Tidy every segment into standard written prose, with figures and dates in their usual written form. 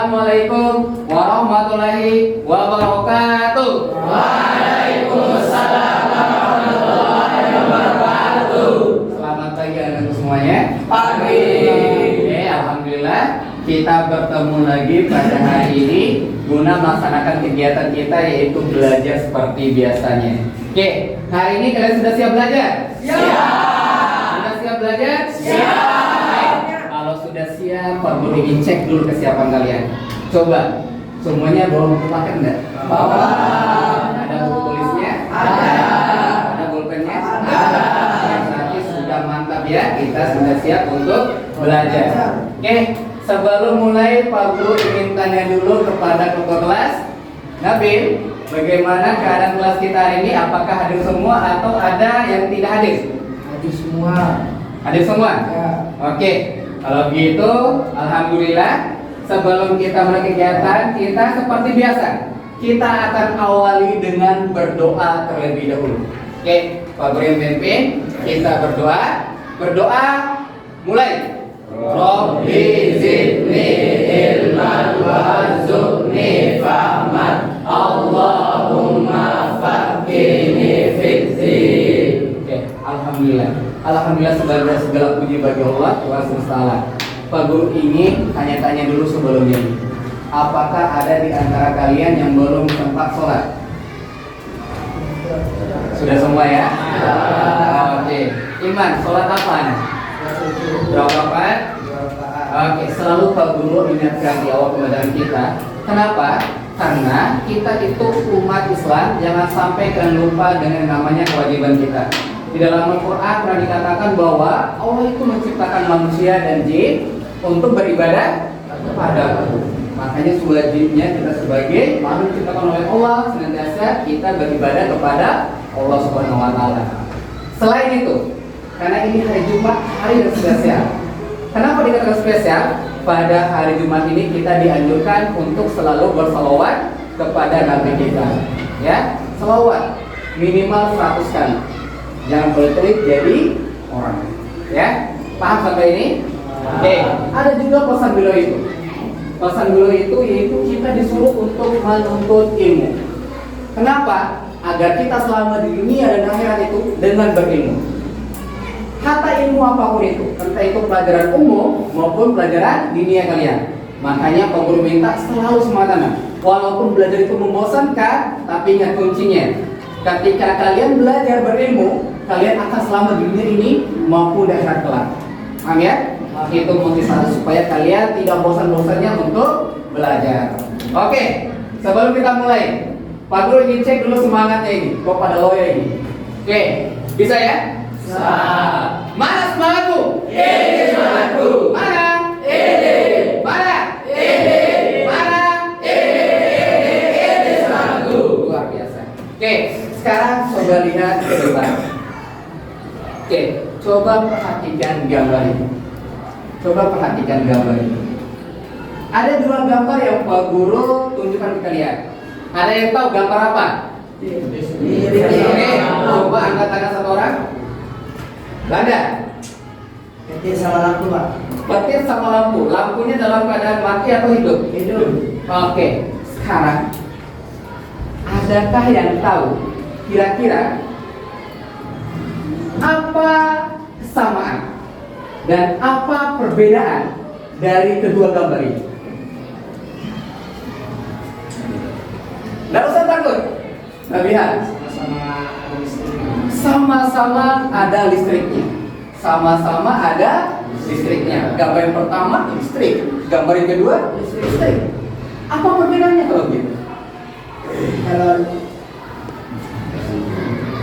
Assalamualaikum warahmatullahi wabarakatuh. Waalaikumsalam warahmatullahi wabarakatuh. Selamat pagi anak semuanya. Pagi. Oke, alhamdulillah kita bertemu lagi pada hari ini guna melaksanakan kegiatan kita yaitu belajar seperti biasanya. Oke, hari ini kalian sudah siap belajar? Siap. Sudah siap belajar? Siap. Kalau sudah siap, Pak Guru ingin cek dulu kesiapan kalian. Coba, semuanya bawa buku paket enggak? Bawa. Ada buku tulisnya? Ada. Ada pulpennya? Ada. Berarti sudah mantap ya, kita sudah siap untuk belajar. Oke, sebelum mulai Pak Guru ingin tanya dulu kepada ketua kelas. Nabil, bagaimana keadaan kelas kita hari ini? Apakah hadir semua atau ada yang tidak hadir? Hadir semua. Hadir semua? Ya. Oke, kalau gitu, alhamdulillah. Sebelum kita mulai kegiatan, kita seperti biasa, kita akan awali dengan berdoa terlebih dahulu. Oke, Pak Guru yang memimpin, kita berdoa. Berdoa, mulai. Rabbi zidni ilman warzuqni fahman Allahumma faqihni fiddin. Oke, alhamdulillah. Alhamdulillah segala puji bagi Allah Tuhan semesta alam. Pak Guru ingin tanya-tanya dulu sebelumnya. Apakah ada di antara kalian yang belum sempat sholat? Sudah semua ya? Oke. Iman, sholat apa? Berapa rakaat? Oke, selalu Pak Guru ingatkan di awal pembelajaran kita. Kenapa? Karena kita itu umat Islam, jangan sampai kalian lupa dengan namanya kewajiban kita. Di dalam Al-Quran pernah dikatakan bahwa Allah itu menciptakan manusia dan jin untuk beribadah kepada Allah. Makanya wajibnya kita sebagai makhluk diciptakan oleh Allah senantiasa kita beribadah kepada Allah Subhanahu Wa Taala. Selain itu, karena ini hari Jumat, hari yang spesial. Kenapa dikatakan spesial? Pada hari Jumat ini kita dianjurkan untuk selalu bersalawat kepada Nabi kita. Ya, salawat minimal 100 kali. Jangan boleh pelit jadi orang. Ya, paham sampai ini? Oke, ada juga pesan beliau itu. Pesan beliau itu yaitu kita disuruh untuk menuntut ilmu. Kenapa? Agar kita selama di dunia dan akhirat itu dengan berilmu. Kata ilmu apapun itu, entah itu pelajaran umum maupun pelajaran dunia kalian. Makanya Pak Guru minta selalu semangat. Walaupun belajar itu membosankan, tapi ingat kuncinya. Ketika kalian belajar berilmu, kalian akan selama di dunia ini maupun di akhirat kelak. Paham ya? Itu motivasi supaya kalian tidak bosan-bosannya untuk belajar. Oke, sebelum kita mulai, Pak Guru ingin cek dulu semangatnya ini. Kok pada loyo ini? Oke, bisa ya? Mana semangatku? Ini semangatku. Mana? Ini. Mana? Ini. Mana? Ini semangatku. Luar biasa. Oke, sekarang coba lihat ke depan. Oke, coba perhatikan gambar ini. Coba perhatikan gambar ini. Ada dua gambar yang Pak Guru tunjukkan ke kalian. Ada yang tahu gambar apa? Oke, coba angkat tangan satu orang. Belanda. Petir sama lampu, Pak. Petir sama lampu. Lampunya dalam keadaan mati atau hidup? Hidup. Oke, sekarang adakah yang tahu kira-kira apa kesamaan dan apa perbedaan dari kedua gambar ini? Nggak usah takut, lihat. Sama-sama ada listriknya. Sama-sama ada listriknya. Gambar yang pertama listrik, gambar yang kedua listrik. Apa perbedaannya kalau gitu?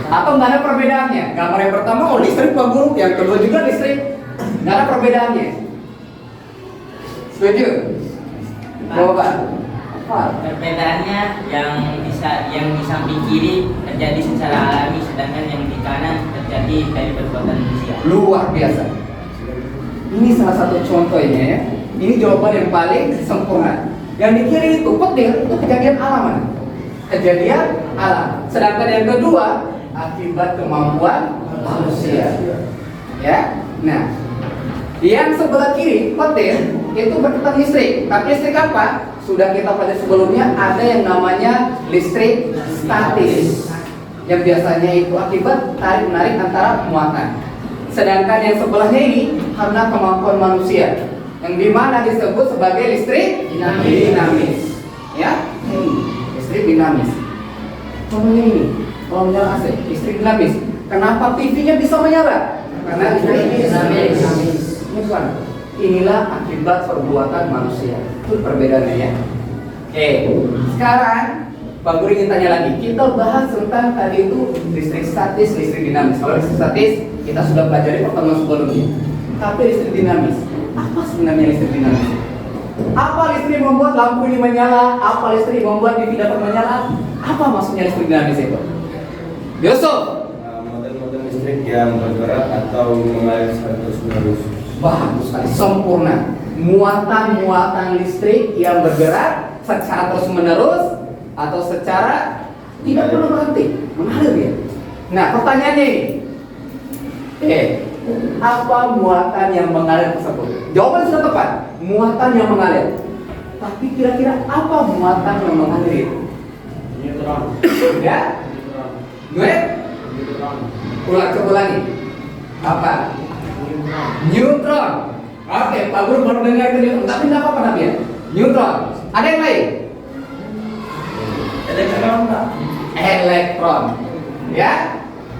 Atau nggak ada perbedaannya? Gambar yang pertama oh listrik Pak Guru, yang kedua juga listrik. Nggak ada perbedaannya. Setuju? Coba. Apa? Perbedaannya yang di samping kiri terjadi secara alami, sedangkan yang di kanan terjadi dari perbuatan manusia. Luar biasa. Ini salah satu contohnya ya. Ini jawaban yang paling sempurna. Yang di kiri itu petir, itu kejadian alam. Kejadian alam. Sedangkan yang kedua akibat kemampuan manusia. Ya. Nah, Yang sebelah kiri petir itu berkaitan listrik. Tapi listrik apa? Sudah kita pelajari sebelumnya, ada yang namanya listrik statis, yang biasanya itu akibat tarik menarik antara muatan. Sedangkan yang sebelahnya ini karena kemampuan manusia, yang dimana disebut sebagai listrik dinamis. Ya, listrik dinamis. Contohnya ini, kalau menyala AC, listrik dinamis. Kenapa TV-nya bisa menyala? Karena listrik dinamis. Ini bukan. Inilah akibat perbuatan manusia. Itu perbedaannya ya. Oke, sekarang Pak Guru ingin tanya lagi. Kita bahas tentang tadi itu listrik statis, listrik dinamis. Kalau listrik statis kita sudah pelajari pertemuan sebelumnya. Tapi listrik dinamis, apa sebenarnya listrik dinamis? Apa listrik membuat lampu ini menyala? Apa listrik membuat TV dapat menyala? Apa maksudnya listrik dinamis itu? Yusuf. Model-model listrik yang bergerak atau mengalir terus-menerus. Bagus sekali, sempurna. Muatan-muatan listrik yang bergerak secara terus-menerus atau secara tidak perlu berhenti, mengalir ya. Nah, pertanyaannya ini, apa muatan yang mengalir tersebut? Jawaban sudah tepat, muatan yang mengalir. Tapi kira-kira apa muatan yang mengalir itu? Neutron. Ya? Coba lagi. Apa? Neutron. Oke, Pak Guru baru dengar itu neutron, tapi tidak apa-apa Nabi ya. Neutron. Ada yang lain? Elektron Pak. Elektron. Ya?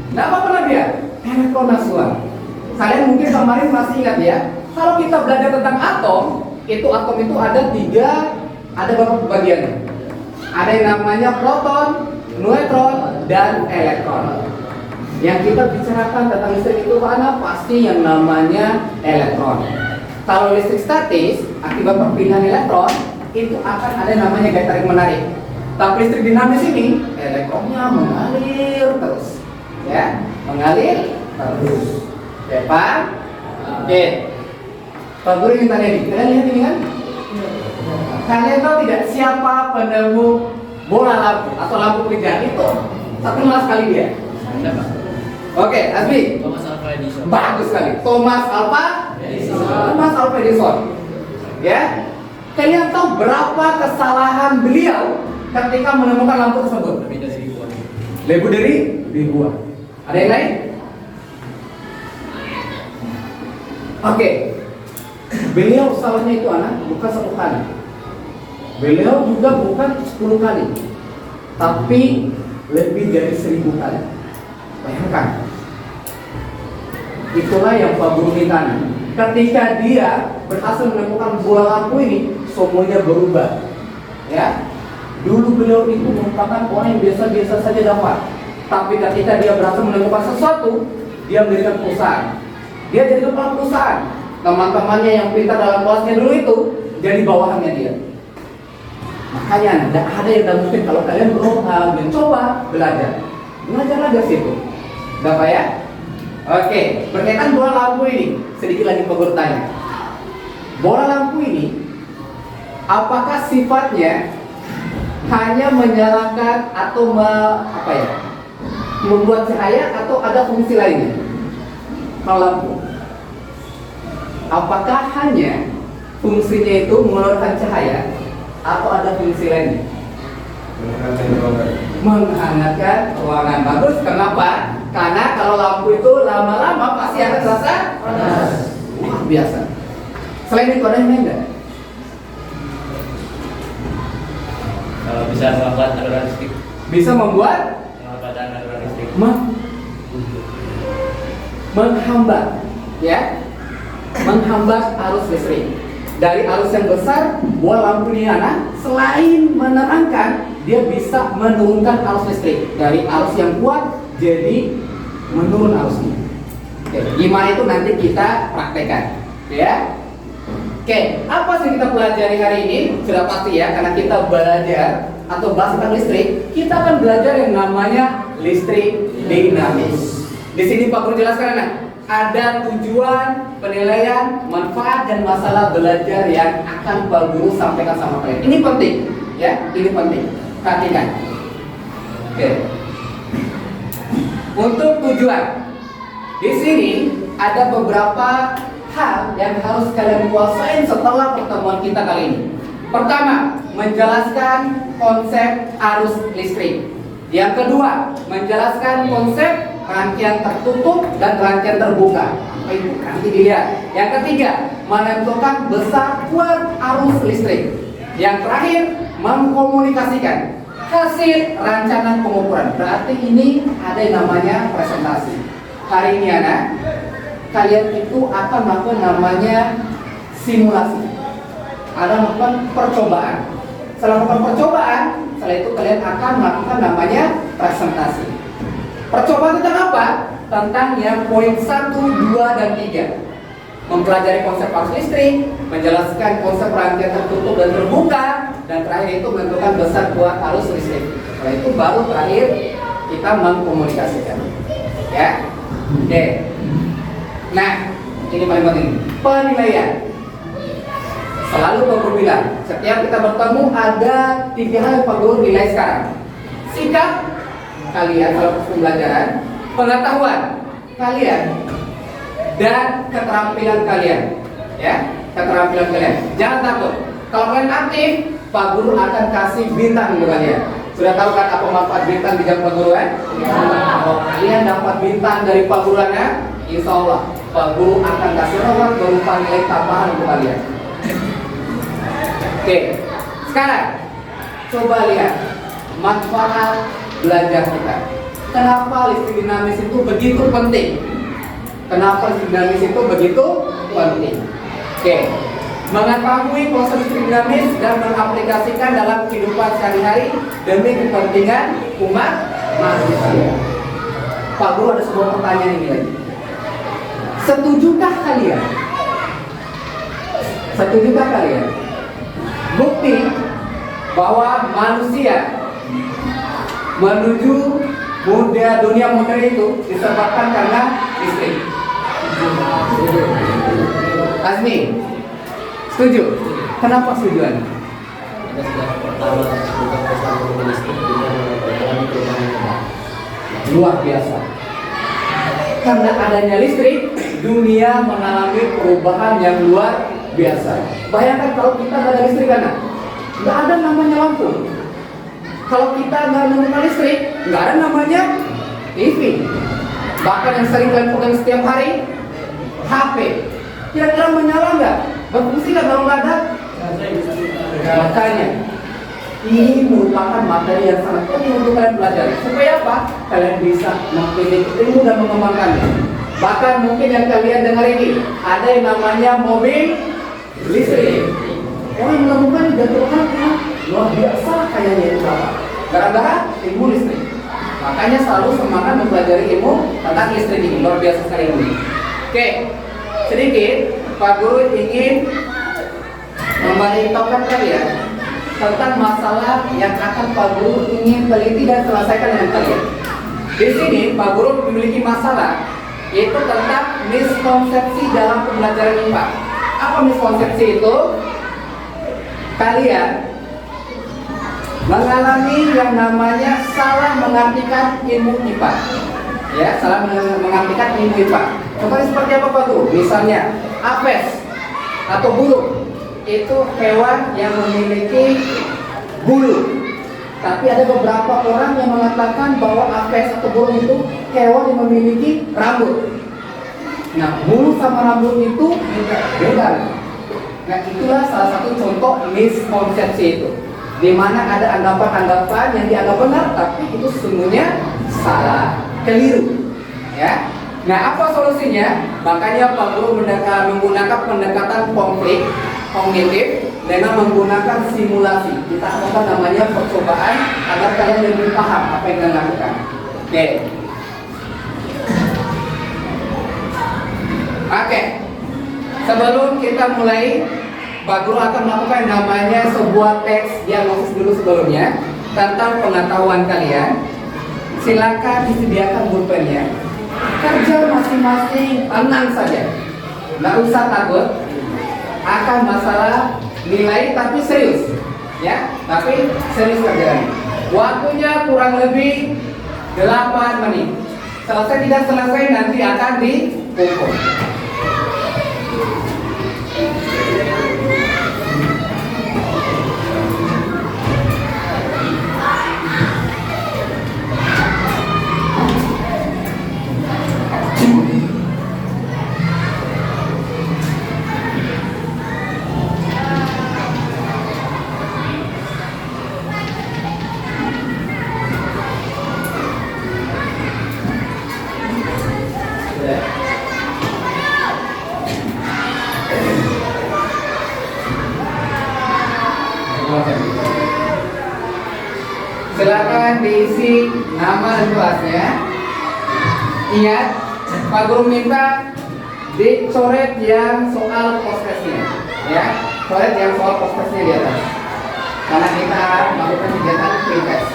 Tidak apa-apa Nabi ya. Elektron nasuhan. Kalian mungkin kemarin masih ingat ya. Kalau kita belajar tentang atom itu ada beberapa bagian. Ada yang namanya proton, neutron, dan elektron. Yang kita bicarakan tentang listrik itu mana? Pasti yang namanya elektron. Kalau listrik statis, akibat perpindahan elektron, itu akan ada namanya gaya tarik menarik. Tapi listrik dinamis ini, elektronnya mengalir terus, ya, mengalir terus. Oke, Pak? Oke. Pak Guru ingin tanya nih, kalian lihat ini kan? Kalian tahu tidak siapa penemu bola lampu atau lampu kerja itu? Terkenal sekali dia. Oke, Azmi. Thomas Alva Edison. Bagus sekali. Thomas Alva Edison. Ya. Kalian tahu berapa kesalahan beliau ketika menemukan lampu tersebut? Lebih dari ribuan. Lebih dari ribuan. Ada yang lain? Oke. Beliau salahnya itu bukan 1 kali. Beliau juga bukan 10 kali. Tapi lebih dari 1000 kali. Bayangkan. Itulah yang Pak Guru minta. Ketika dia berhasil menemukan bola lampu ini, semuanya berubah. Ya. Dulu beliau itu merupakan orang yang biasa-biasa saja dapat. Tapi ketika dia berhasil menemukan sesuatu, dia mendirikan perusahaan. Dia jadi kepala perusahaan. Teman-temannya yang pintar dalam kelasnya dulu itu jadi bawahannya dia. Makanya tidak ada yang tidak mungkin kalau kalian belum mencoba belajarlah dari situ. Bapak ya? Oke, berkaitan bola lampu ini, sedikit lagi Pak Guru tanya. Bola lampu ini, apakah sifatnya hanya menyalakan atau membuat cahaya atau ada fungsi lainnya? Kalau lampu, apakah hanya fungsinya itu mengeluarkan cahaya atau ada fungsi lainnya? Menghangatkan ruangan. Bagus. Kenapa? Karena kalau lampu itu lama-lama pasti akan terasa panas. Wah, biasa. Selain itu ada yang lain enggak? Kalau bisa membuat aliran listrik. Bisa membuat Pengobatan aliran listrik. menghambat, ya, menghambat arus listrik. Dari arus yang besar, bola lampu ini selain menerangkan, dia bisa menurunkan arus listrik. Dari arus yang kuat jadi menurun arusnya. Oke, gimana itu nanti kita praktekkan, ya. Oke, apa sih kita pelajari hari ini? Sudah pasti ya, karena kita belajar atau bahas tentang listrik, kita akan belajar yang namanya listrik dinamis. Di sini Pak Guru jelaskan ada tujuan, penilaian, manfaat dan masalah belajar yang akan Pak Guru sampaikan sama kalian. Ini penting, ya, ini penting. Perhatikan. Oke. Untuk tujuan, di sini ada beberapa hal yang harus kalian kuasain setelah pertemuan kita kali ini. Pertama, menjelaskan konsep arus listrik. Yang kedua, menjelaskan konsep rangkaian tertutup dan rangkaian terbuka. Apa itu? Nanti dilihat. Yang ketiga, menentukan besar kuat arus listrik. Yang terakhir, mengkomunikasikan hasil rancangan pengukuran. Berarti ini ada yang namanya presentasi. Hari ini anak, kalian itu akan melakukan namanya simulasi. Ada melakukan percobaan. Setelah melakukan percobaan, setelah itu kalian akan melakukan namanya presentasi. Percobaan tentang apa? Tentang yang poin 1, 2, dan 3. Mempelajari konsep arus listrik, menjelaskan konsep rangkaian tertutup dan terbuka, dan terakhir itu menentukan besar kuat arus listrik. Setelah itu baru terakhir kita mengkomunikasikan. Ya, oke. Nah, ini paling penting. Penilaian. Selalu Pak Guru bilang, setiap kita bertemu ada 3 hal yang Pak Guru nilai sekarang. Sikap kalian kalau pembelajaran, pengetahuan kalian, dan keterampilan kalian. Ya, keterampilan kalian. Jangan takut. Kalau kalian aktif, Pak Guru akan kasih bintang untuk kalian. Sudah tahu kan apa manfaat bintang di jam Pak Guru kan? Kalau kalian dapat bintang dari Pak Guru kan, insya Allah Pak Guru akan kasih reward berupa nilai tambahan untuk kalian. Oke, sekarang coba lihat manfaat belajar kita. Kenapa listrik dinamis itu begitu penting? Kenapa listrik dinamis itu begitu penting? Oke, mengetahui proses listrik dinamis dan mengaplikasikan dalam kehidupan sehari-hari demi kepentingan umat manusia. Pak Guru ada sebuah pertanyaan ini lagi. Setujukah kalian? Setujukah kalian? Bukti bahwa manusia menuju dunia modern itu disebabkan karena listrik. Azmi, setuju? Kenapa setuju? Luar biasa. Karena adanya listrik, dunia mengalami perubahan yang luar biasa. Bayangkan kalau kita nggak ada listrik, nggak ada namanya lampu. Kalau kita nggak menemukan listrik, nggak ada namanya TV. Bahkan yang sering kalian pegang setiap hari, HP. Kira-kira menyala nggak? Berfungsi nggak kalau nggak ada? Makanya ini merupakan materi yang sangat penting untuk kalian pelajari. Supaya apa? Kalian bisa memilih ilmu dan mengembangkannya. Bahkan mungkin yang kalian dengar ini, ada yang namanya mobil listrik. Orang menemukan dan terkenal luar biasa kayaknya itu apa? Gara-gara ilmu listrik. Makanya selalu semangat mempelajari ilmu tentang listrik ini. Luar biasa sekali ini. Oke, sedikit Pak Guru ingin memberitahukan kalian tentang masalah yang akan Pak Guru ingin teliti dan selesaikan dengan kalian. Di sini Pak Guru memiliki masalah, yaitu tentang miskonsepsi dalam pembelajaran IPA. Apa miskonsepsi itu? Kalian mengalami yang namanya salah mengartikan ilmu IPA. Ya, salah mengartikan ilmu IPA. Contohnya seperti apa Pak Guru? Misalnya, apes atau burung itu hewan yang memiliki bulu. Tapi ada beberapa orang yang mengatakan bahwa apes atau burung itu hewan yang memiliki rambut. Nah, bulu sama rambut itu beda. Nah, itulah salah satu contoh miskonsepsi itu, di mana ada anggapan-anggapan yang dianggap benar, tapi itu sesungguhnya salah, keliru. Ya. Nah, apa solusinya? Makanya Pak Guru menggunakan pendekatan konflik kognitif dengan menggunakan simulasi. Kita akan namanya percobaan agar kalian lebih paham apa yang kalian lakukan. Oke. Sebelum kita mulai, Pak Guru akan melakukan namanya sebuah teks diagnosis dulu sebelumnya tentang pengetahuan kalian. Silakan disediakan pulpennya. Kerja masing-masing tenang saja, nggak usah takut akan masalah nilai, tapi serius, ya, tapi serius kerjaan. Waktunya kurang lebih 8 menit. Selesai tidak selesai nanti akan dihukum. Silakan diisi nama dan kelasnya. Ingat, Pak Guru minta dicoret yang soal postesnya, ya, coret yang soal postesnya di atas. Karena kita melakukan kegiatan pre-test.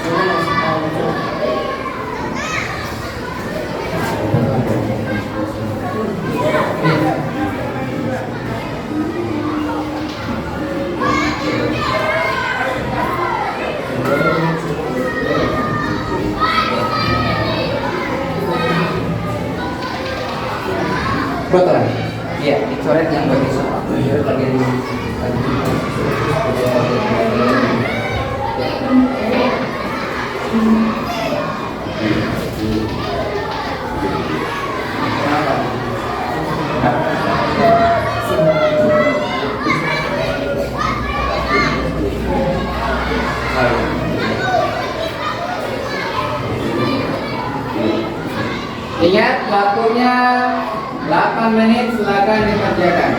Betul. Iya, dicoret yang bagian soal. Dicoret bagian Ingat, waktunya 8 menit, silakan dikerjakan.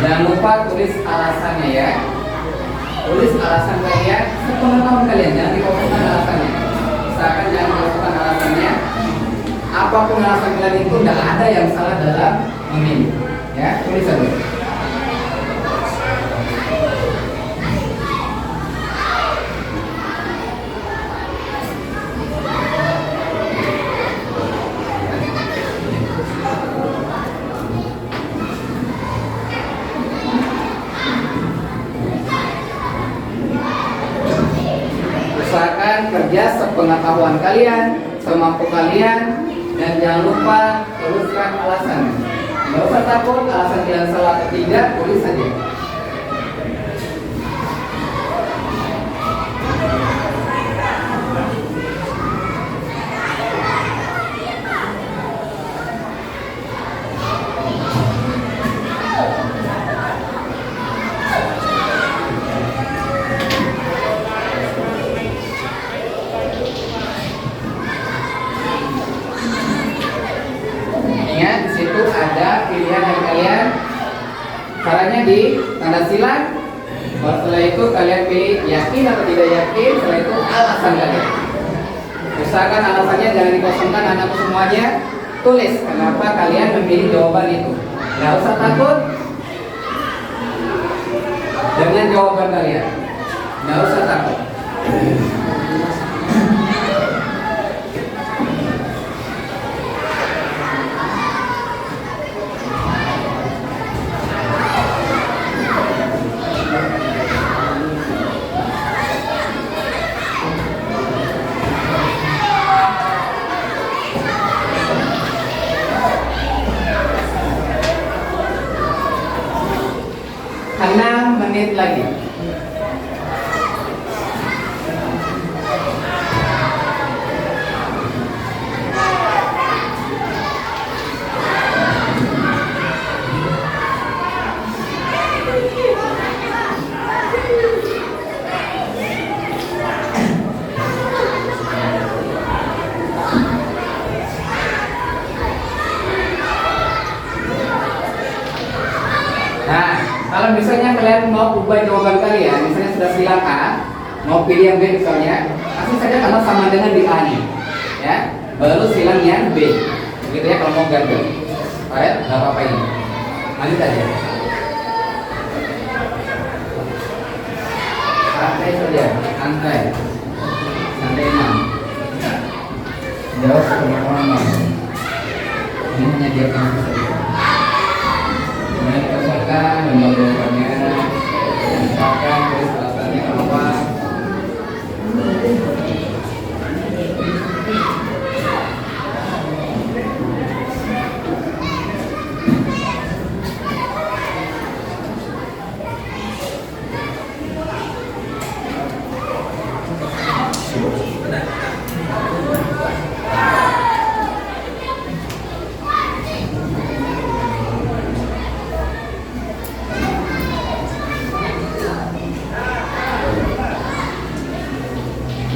Jangan lupa tulis alasannya ya. Tulis alasan kalian, sepengetahuan kalian, jangan dikosongkan alasannya. Misalkan jangan dikosongkan alasannya. Apapun alasan kalian itu tidak ada yang salah dalam memilih. Ya, tulis saja. Usahakan kerja sepengetahuan kalian, semampu kalian, dan jangan lupa tuliskan alasannya. Nggak usah takut alasan kalian salah atau tidak, tulis saja. Di situ ada pilihan dari kalian. Caranya di tanda silang. Setelah itu kalian pilih yakin atau tidak yakin. Setelah itu alasan kalian. Usahakan alasannya jangan dikosongkan anakku semuanya. Tulis kenapa kalian memilih jawaban itu. Nggak usah takut dengan jawaban kalian. Nggak usah takut. Enam menit lagi. Kalau misalnya kalian mau ubah jawaban kalian, misalnya sudah silang A, mau pilih yang B misalnya, kasih saja karena sama dengan di A nya, ya. Baru silang yang B, begitu ya kalau mau ganti. Alright, nggak apa-apa ini. Lanjut aja. Santai saja, santai, santai emang. Jauh sama ini hanya diakan saja. Kemudian kosongkan lembaga-lembaganya, misalkan tulis alasannya apa.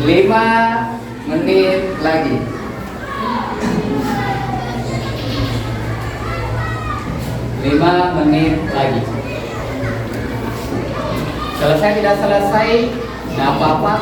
5 menit lagi. 5 menit lagi. Selesai tidak selesai, nggak apa-apa.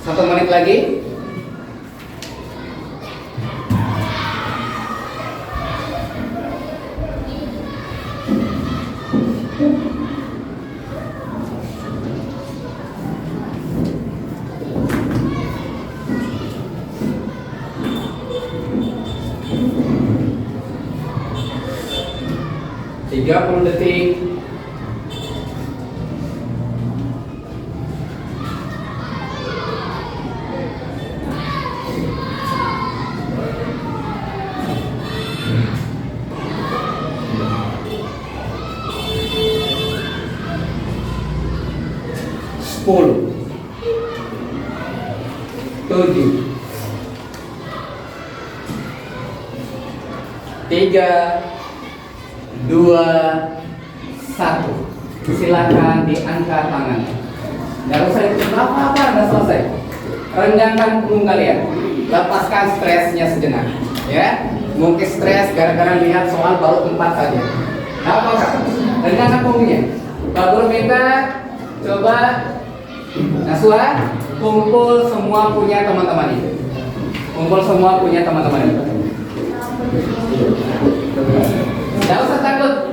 Satu menit lagi. Tiga puluh detik. Sepuluh, 7, 3, 2, 1. Silakan diangkat tangan. Nggak usah ikut apa-apa, nggak selesai. Renggangkan punggung kalian. Lepaskan stresnya sejenak. Ya, mungkin stres gara-gara lihat soal baru 4 saja. Nggak apa-apa. Renggangkan punggungnya. Pak Guru minta coba Naswa kumpul semua punya teman-teman itu. Kumpul semua punya teman-teman itu. Tidak usah takut,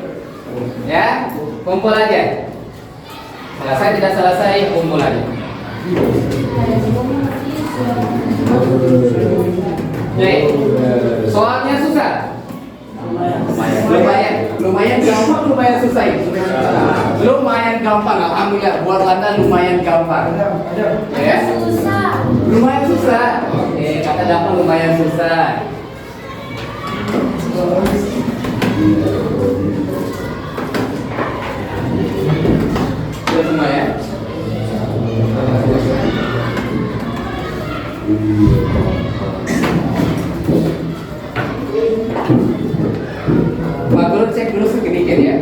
ya, kumpul aja. Selesai tidak selesai, kumpul aja. Oke, soalnya susah. Lumayan gampang, lumayan susah. Lumayan gampang, alhamdulillah. Buat Anda lumayan gampang. Ya, lumayan susah. Oke, kata dapat lumayan susah. Sudah semua ya? Pak Guru cek dulu sedikit ya.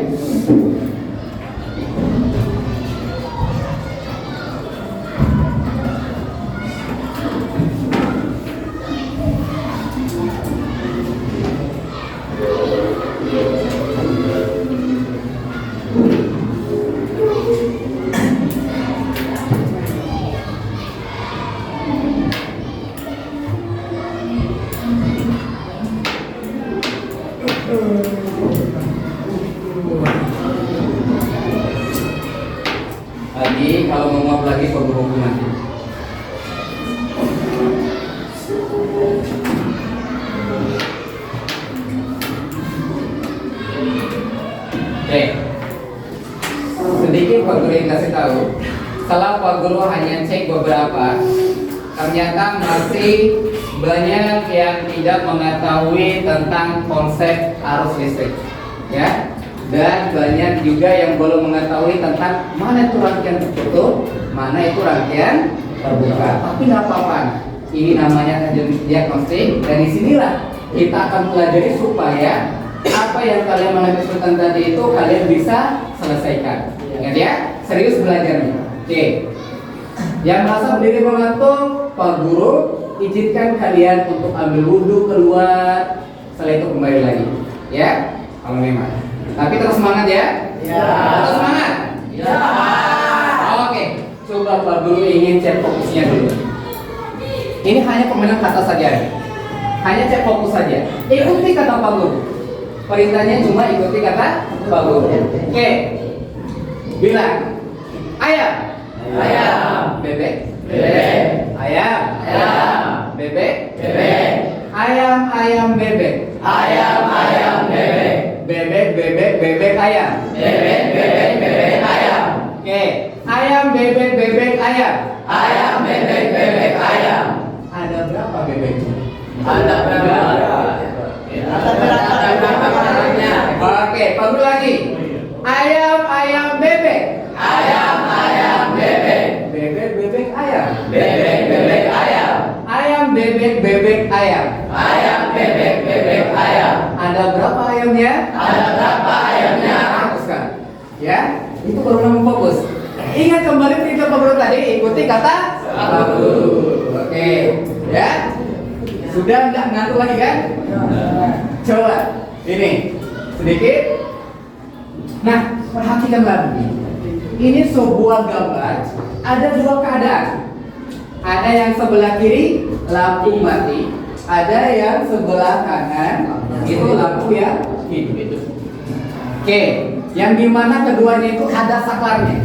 Lagi kalau menguap lagi pemburu nanti. Oke, sedikit Pak Guru yang kasih tahu. setelah Pak Guru hanya cek beberapa, ternyata masih banyak yang tidak mengetahui tentang konsep arus listrik, ya. Dan banyak juga yang belum mengetahui tentang mana itu rangkaian tertutup, mana itu rangkaian terbuka. Tapi nggak apa-apa, ini namanya diagnostik, dan disinilah kita akan pelajari supaya apa yang kalian mengajarkan tadi itu kalian bisa selesaikan. Ingat ya, serius belajarnya. Oke. Yang merasa berdiri mengantuk, Pak Guru izinkan kalian untuk ambil wudhu keluar, setelah itu kembali lagi. Ya, kalau memang. Tapi terus semangat ya. Ya. Terus semangat. Ya. Oke. Coba Pak Guru ingin cek fokusnya dulu. Ini hanya permainan kata saja. Hanya cek fokus saja. Ikuti kata Pak Guru. Perintahnya cuma ikuti kata Pak Guru. Oke. Bilang. Ayam. Ayam. Bebek. Bebek. Ayam. Ayam. Bebek. Bebek. Ayam, ayam, bebek. Ayam, ayam, bebek. Bebek, bebek, bebek, ayam. Bebek, bebek, bebek, ayam. Oke. Ayam, bebek, bebek, ayam. Ayam, bebek, bebek, ayam. Ada berapa bebek? Ada berapa? Ada berapa? Oke, Pak Guru lagi. Ayam, ayam, bebek. Ayam, ayam, bebek. Bebek, bebek, ayam. Bebek, bebek, ayam. Ayam, bebek, bebek, ayam. Ayam, bebek, bebek, ayam. Ada berapa ayamnya? Ada berapa ayamnya? Fokuskan. Ya, itu baru namanya fokus. Ingat kembali perintah Pak Guru tadi, ikuti kata Pak Guru. Oke, ya. Sudah nggak ngantuk lagi kan? Coba, ini sedikit. Nah, perhatikan lagi. Ini sebuah gambar. Ada dua keadaan. Ada yang sebelah kiri lampu mati, ada yang sebelah kanan itu lampu yang hidup. Oke, yang dimana keduanya itu ada saklarnya.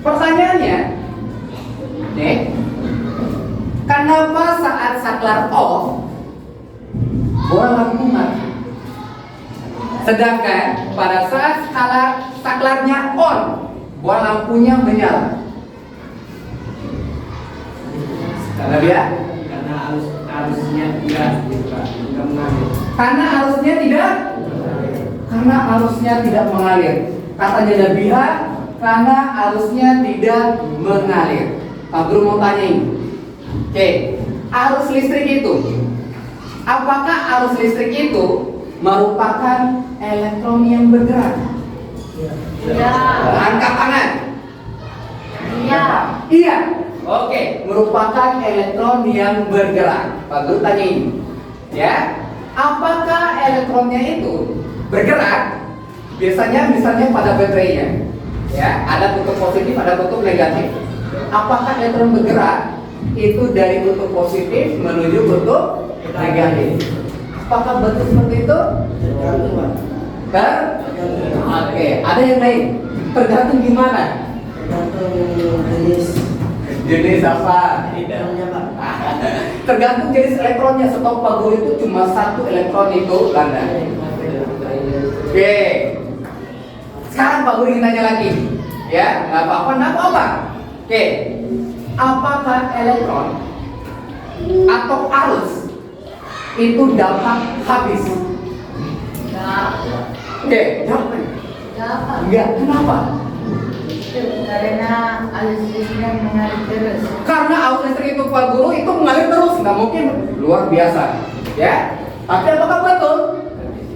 Pertanyaannya, nih, kenapa saat saklar off, bola lampu mati? Sedangkan pada saat saklarnya on, bola lampunya menyala. Karena dia? Arusnya tidak mengalir. Karena arusnya tidak? Karena arusnya tidak mengalir. Katanya Nabiha, karena arusnya tidak mengalir. Pak Guru mau tanyain. Oke, arus listrik itu, apakah arus listrik itu merupakan elektron yang bergerak? Ya. Angkat tangan. Iya. Iya. Oke, merupakan elektron yang bergerak. Pak Guru tanya ini, ya, apakah elektronnya itu bergerak? Biasanya misalnya pada baterainya, ya, ada kutub positif, ada kutub negatif. Apakah elektron bergerak itu dari kutub positif menuju kutub negatif? Apakah betul seperti itu? Tergantung, Pak. Oke, ada yang lain. Tergantung gimana? Tergantung Jenis apa? elektronnya, Pak. Tergantung jenis elektronnya. Setahu Pak Guru itu cuma satu elektron itu ganda. Oke. Sekarang Pak Guru ingin tanya lagi. Ya, nggak apa-apa, nggak apa-apa. Oke. Apakah elektron atau arus itu dapat habis? Oke, jawab. Dapat. Enggak, kenapa? Karena arus listrik mengalir terus. Karena arus listrik itu Pak Guru itu mengalir terus, nggak mungkin luar biasa, ya. Tapi apakah betul?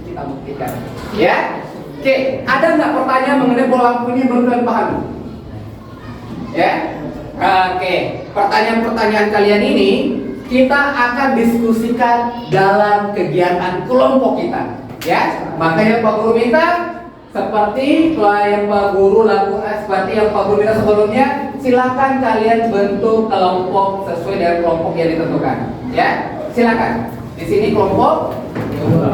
Kita buktikan, ya. Oke, ada nggak pertanyaan mengenai bola lampu ini yang belum kalian pahami? Ya. Oke, pertanyaan-pertanyaan kalian ini kita akan diskusikan dalam kegiatan kelompok kita, ya. Makanya Pak Guru minta seperti yang Pak Guru lakukan, seperti yang Pak Guru minta sebelumnya, silakan kalian bentuk kelompok sesuai dengan kelompok yang ditentukan. Ya, silakan. Di sini kelompok 2,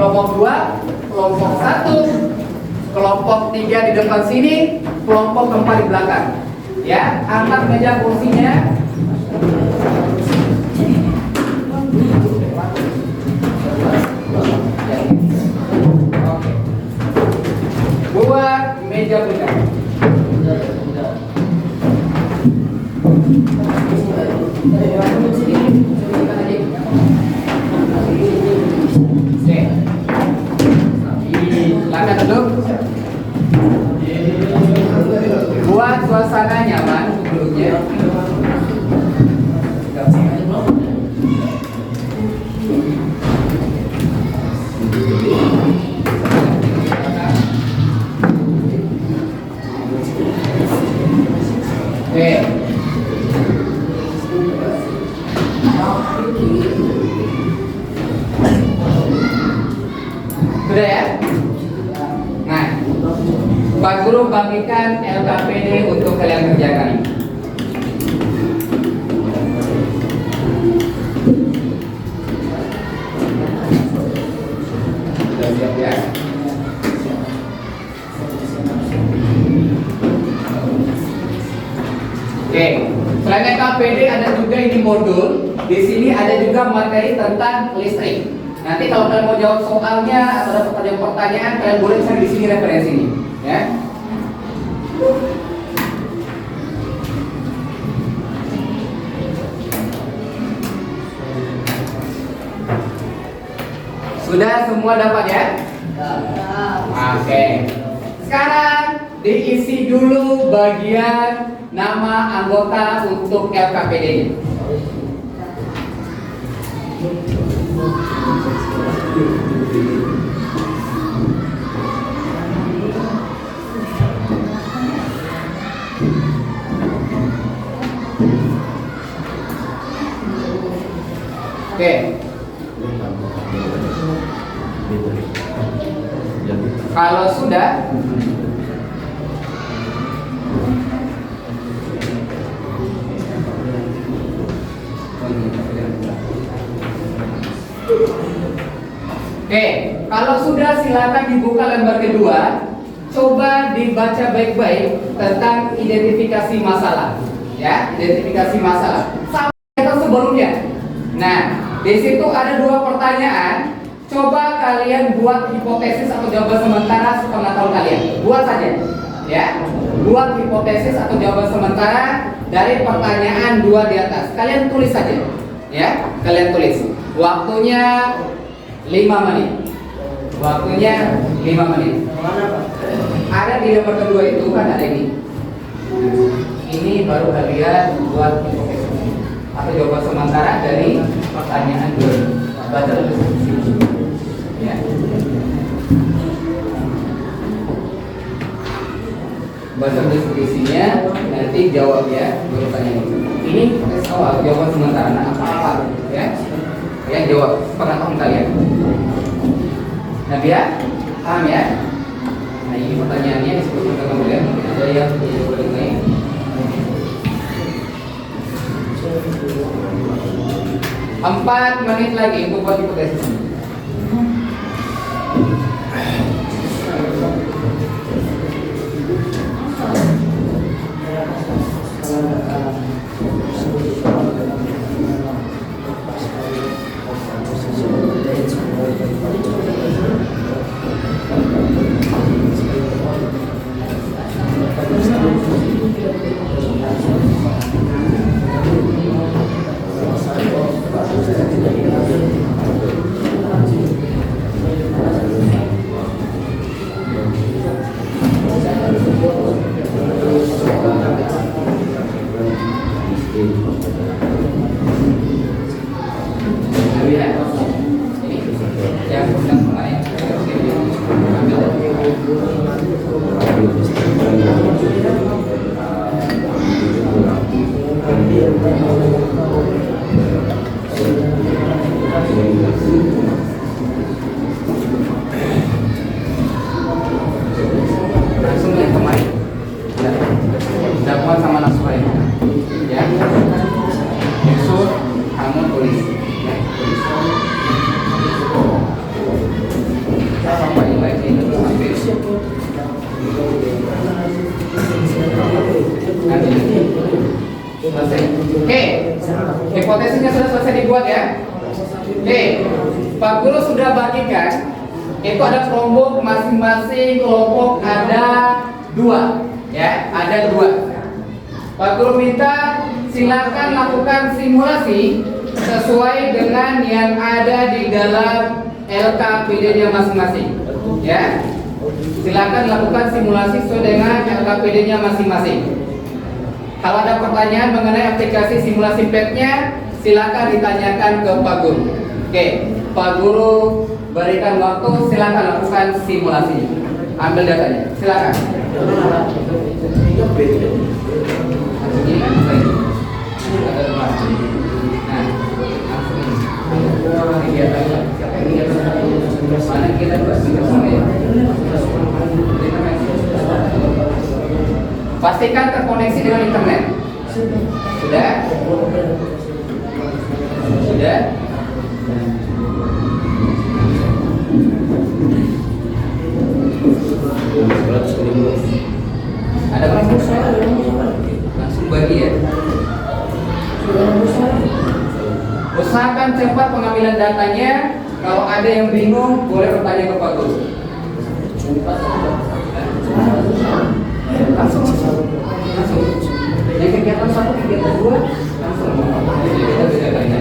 kelompok 1, kelompok 3 di depan sini, kelompok 4 di belakang. Ya, angkat meja kursinya. Buat meja bundar. Sudah ya? Nah, Pak Guru bagikan LKPD untuk kalian kerjakan ini. Sudah siap ya? Oke, selain LKPD ada juga ini modul. Di sini ada juga materi tentang listrik. Nanti kalau kalian mau jawab soalnya atau ada pertanyaan, kalian boleh cari di sini referensinya, ya. Sudah semua dapat ya? Oke. Sekarang diisi dulu bagian nama anggota untuk LKPD-nya. Oke. Kalau sudah, oke, kalau sudah silakan dibuka lembar kedua. Coba dibaca baik-baik tentang identifikasi masalah, ya, identifikasi masalah. Sama yang sebelumnya. Nah, di situ ada dua pertanyaan. Coba kalian buat hipotesis atau jawaban sementara sepengetahuan kalian. Buat saja, ya. Buat hipotesis atau jawaban sementara dari pertanyaan dua di atas. Kalian tulis saja, ya. Kalian tulis. Waktunya 5 menit. Waktunya 5 menit. Ada di lembar kedua itu kan ada ini. Ini baru kalian buat hipotesis atau jawaban sementara dari pertanyaan dua. Baca deskripsi. Ya. Baca deskripsinya, nanti jawab ya pertanyaan ini. Ini tes awal jawaban sementara. Nah, apa ya? Ya, jawab pengetahuan kalian. Nah, biar paham ya. Nah, ini pertanyaannya disebutkan ke kalian. Mungkin ada yang boleh naik. 4 menit lagi untuk buat hipotesis ini. Langsung yang kemarin dapat sama langsung aja ya. Besok kamu tulis ya, tulis apa yang baik ini ambil selesai. Oke, hipotesisnya sudah selesai dibuat ya. Oke, Pak Guru sudah bagikan. Itu ada kelompok, masing-masing kelompok ada 2 ya, ada 2. Pak Guru minta silakan lakukan simulasi sesuai dengan yang ada di dalam LKPD-nya masing-masing ya. Silakan lakukan simulasi sesuai dengan LKPD-nya masing-masing. Kalau ada pertanyaan mengenai aplikasi simulasi PET-nya, silakan ditanyakan ke Pak Guru. Oke, Pak Guru berikan waktu, silakan lakukan simulasi. Ambil datanya, silakan. Ini kan baik. Ada dua. Nah, langsung ini. Kegiatan siapa yang kegiatan? Mana kita dua? Pastikan terkoneksi dengan internet. Sudah? Sudah? Ada berapa? Langsung bagi ya. Usahakan cepat pengambilan datanya. Kalau ada yang bingung, boleh bertanya ke Pak Guru. Langsung. Yang kegiatan 1, kegiatan 2, langsung. Kita bisa tanya.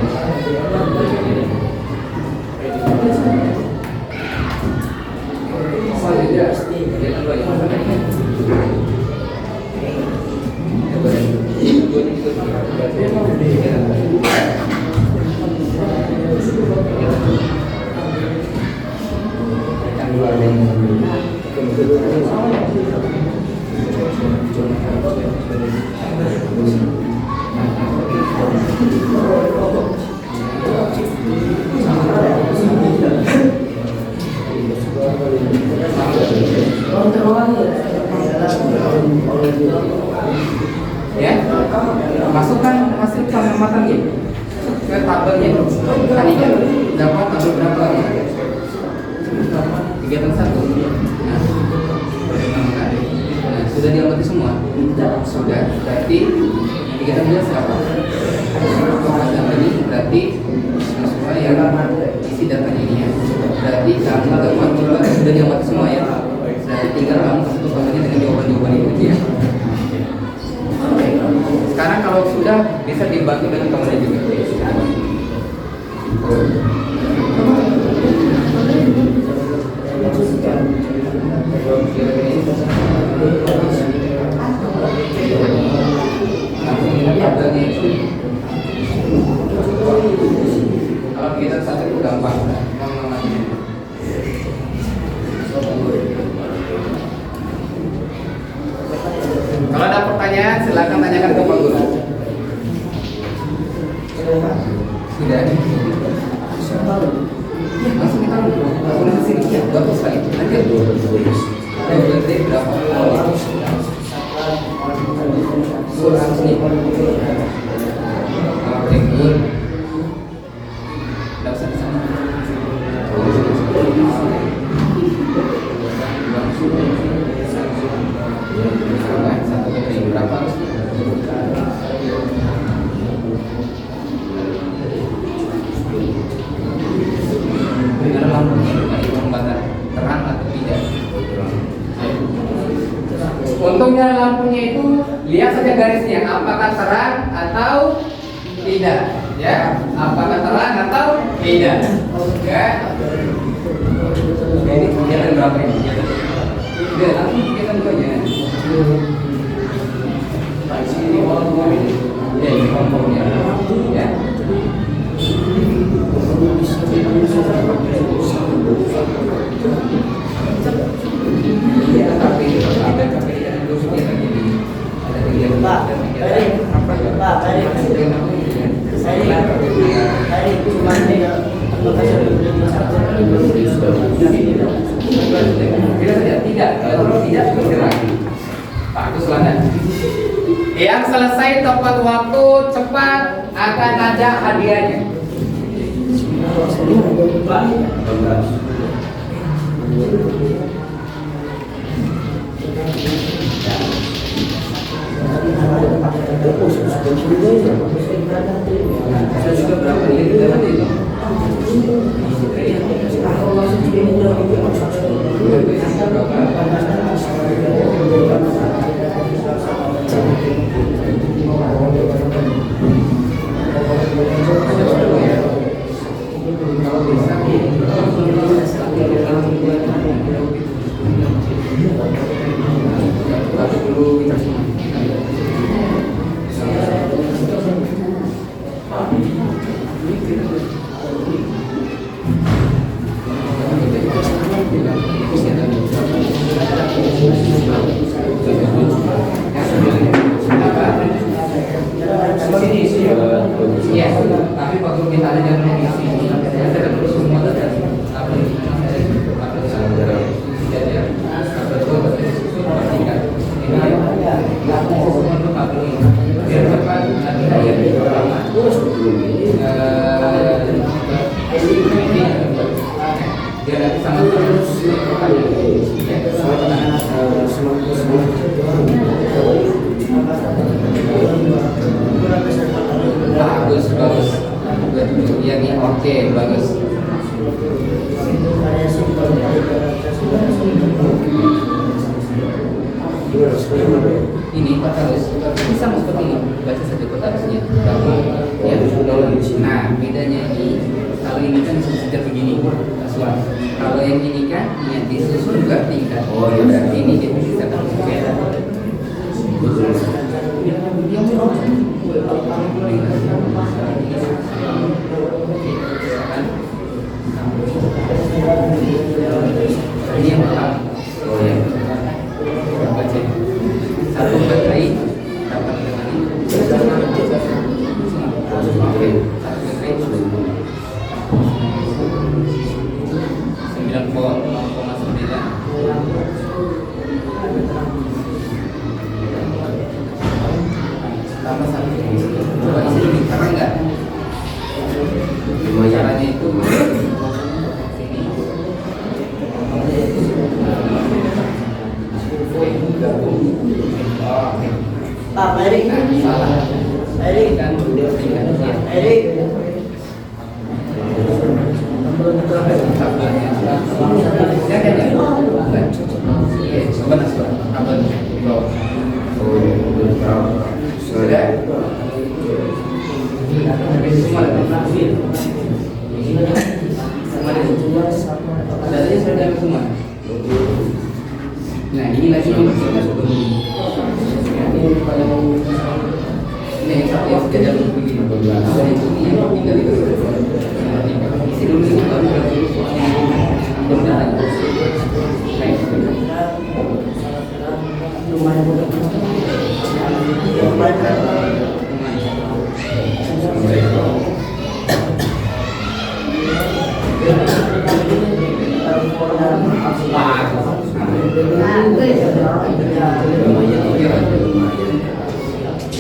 Ya, masukkan hasil pengamatan ya ke tabelnya. Tadi kan dapat tabel berapa? Kegiatan 1. Nah, sudah diamati semua? Sudah. Berarti kegiatan 2 siapa? Kegiatan tadi berarti semua yang isi datanya ini ya. Berarti kamu dapat juga sudah diamati semua ya. Berarti tinggal kamu satu tabelnya dengan jawaban-jawaban itu ya. Sekarang kalau sudah bisa dibantu dengan temannya juga. Kalau kita satu itu gampang. Kalau ada pertanyaan, silakan tanyakan ke Pak Guru. Sudah? Langsung kita langsung ke sini. Ya, bagus sekali. Nanti berarti berapa? Surah sini. Oke, good. Tidak usah di sana. Satu kali berapa harusnya? Dengan lampunya pembakar terang atau tidak? Untungnya lampunya itu lihat saja garisnya, apakah terang atau tidak, ya? Apakah terang atau tidak? Ya. Ini kegiatan berapa ini? Udah, langsung kegiatan 2 nya. Ya, ini kompornya. Ya. Yang selesai tepat waktu cepat akan ada hadiahnya. Saya juga berapa ini kita nanti itu. Dia nanti sama terus. Ya, bagus, bagus. Iya nih, oke, bagus. Ini Pak harus bisa seperti ini, baca saja Pak harusnya. Ya, nah bedanya ini, kalau ini kan sudah begini, kasual. Kalau yang ini kan yang disusun juga tingkat. Oh ya, berarti ini dia bisa terus beda. Ini yang pertama. Oh ya. Baca. Satu baterai dapat dengan ini. Oke. Satu baterai 9 volt 0,9. Tambah satu. Coba isi ini terang nggak? Caranya itu sini. Pak Erik. Salah. Erik. Kan tingkat ya. Erik. Jangan ya. Iya, sebentar sebentar. Apa nih? Sudah. Semua ada sudah semua. Nah ini lagi nomor satu ini yang satu yang sudah jalan begini. Ada itu yang tinggal itu isi dulu ini baru mudah-mudahan.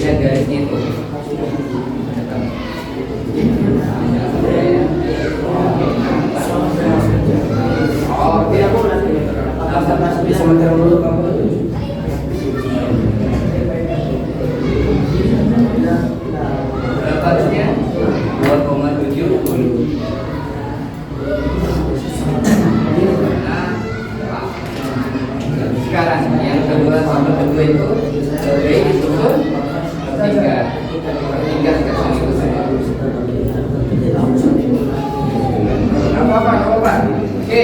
Lihat garisnya itu. Bisa mencari dulu kamu. Harusnya 2,7. Sekarang yang kedua sama kedua itu lebih disusun tingkat sekarang itu semua. Apa? Oke.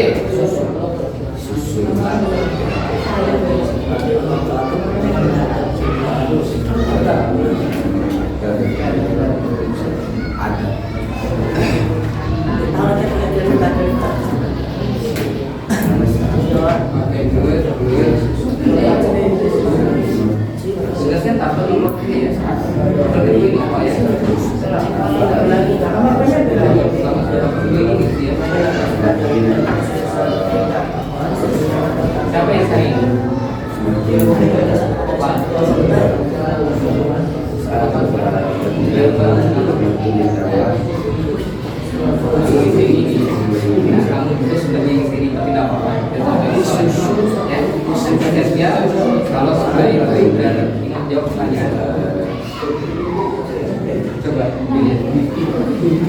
Jelasnya tak perlu ini ya. Seperti ini apa ya? Siapa yang sering? Kamu itu sudah di sini tapi tidak apa-apa. Ya, kalau sudah itu dan ingat jawab pertanyaan. Coba pilih.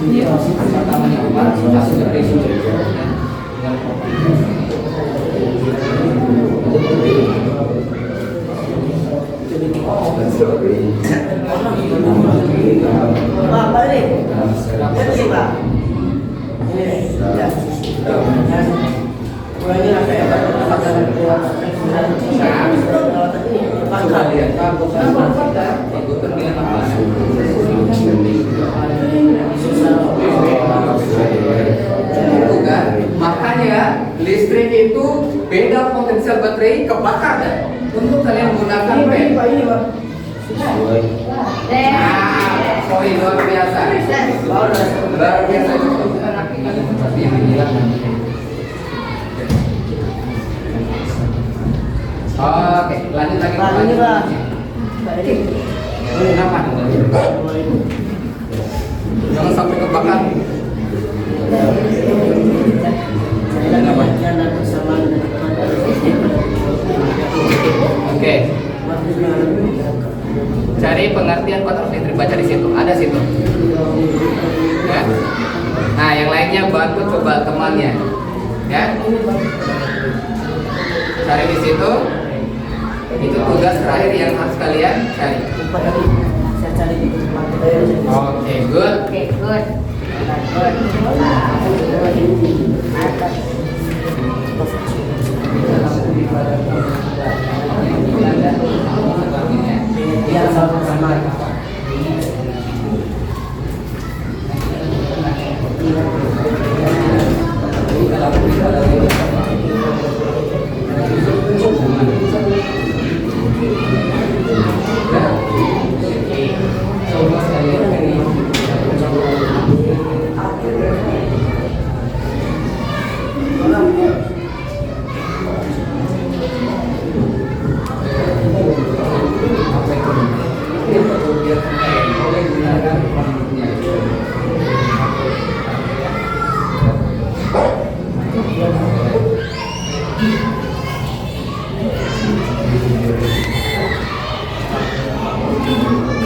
Iya, pertamanya apa? Langsung dari situ. Pak Erik. Ini Pak. Ini apa ya? Coba lihat. Komputer bilang apa? Itu kan, makanya listrik itu beda potensial baterai kebakar kan? Untuk kalian gunakan pen. Sorry luar biasa. Luar biasa. Seperti yang dibilang. Oke, lanjut lagi. Pak ini Pak. Pak Erik. Kenapa? Jangan sampai kebakar. baca di situ, ada situ. Ya. Nah, yang lainnya bantu coba temannya. Ya. Cari di situ. Itu tugas terakhir yang harus kalian cari. Saya cari di tempat Oke, good. Oke, good. Good. biar sama-sama.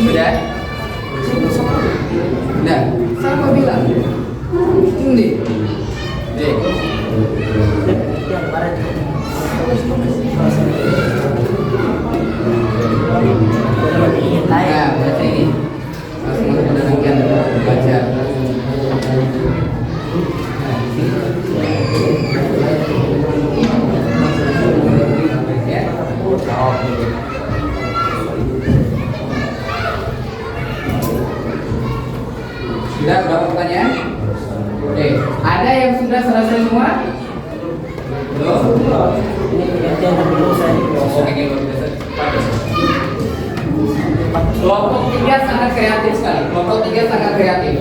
Sudah? Nah, sama bilang. Ini. Dek. Yang kemarin Nah, baca ini. Langsung untuk menenangkan baca. Ya. Sudah berapa pertanyaan? Oke, ada yang sudah selesai semua? Belum? ini pengertian tapi dosa ini. Oke, luar biasa. Kelompok 3 sangat kreatif sekali. Kelompok 3 sangat kreatif.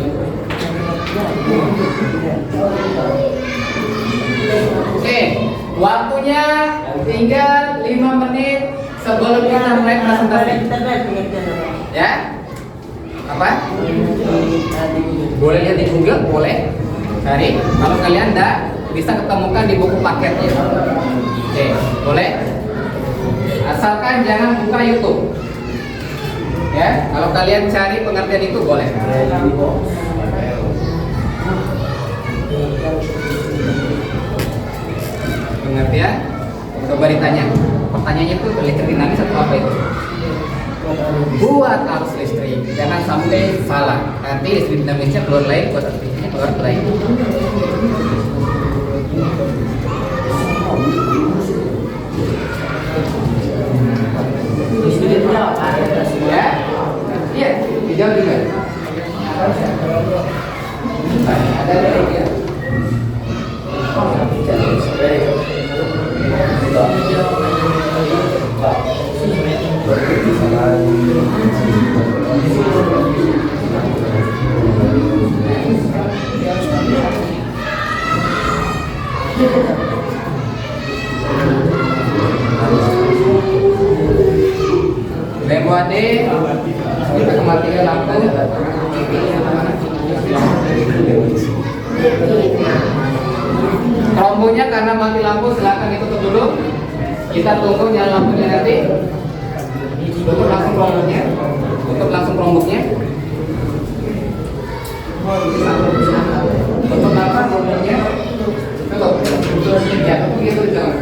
Oke, waktunya tinggal 5 menit sebelum kita mulai presentasi. Internet pengertian apa? Ya? Apa? Boleh lihat di Google, boleh cari. Kalau kalian enggak, bisa ketemukan di buku paketnya. Oke, boleh. Asalkan jangan buka YouTube. Ya, kalau kalian cari pengertian itu boleh. Pengertian? Coba ditanya. Pertanyaannya itu listrik dinamis atau apa itu? Buat arus listrik, jangan sampai salah. Nanti listrik dinamisnya keluar lain, buat arus listriknya keluar lain. Ya, iya, dijawab juga. Ada ya. BMWD kita kematian lampu. Trombonya karena mati lampu silakan ditutup dulu. Kita tunggu nyala lampunya nanti. Tutup langsung romboknya. Tutup langsung romboknya. Tutup langsung romboknya. Tutup. Ya, begitu jangan.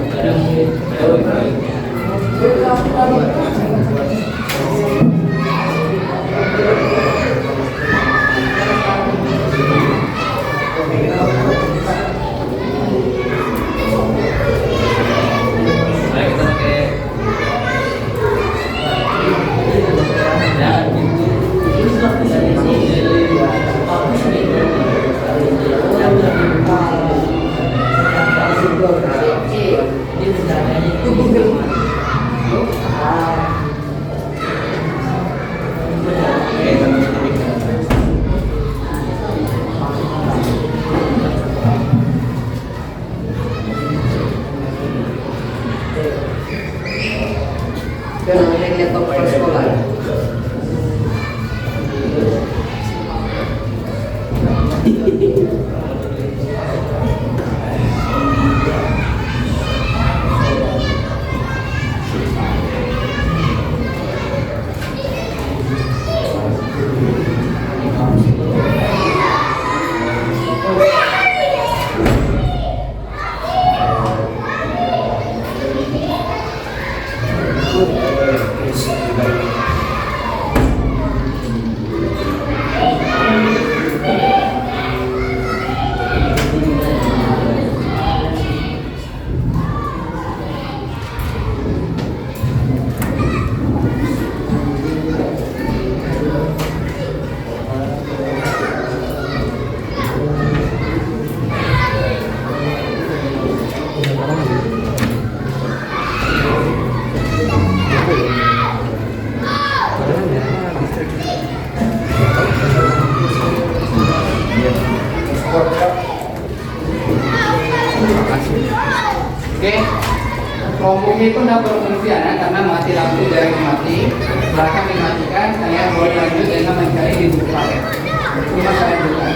Oke. Kelompoknya itu tidak berfungsi ya, karena mati lampu dari mati. Belakang dimatikan, saya boleh lanjut dengan mencari di buku paket. Cuma saya bukan.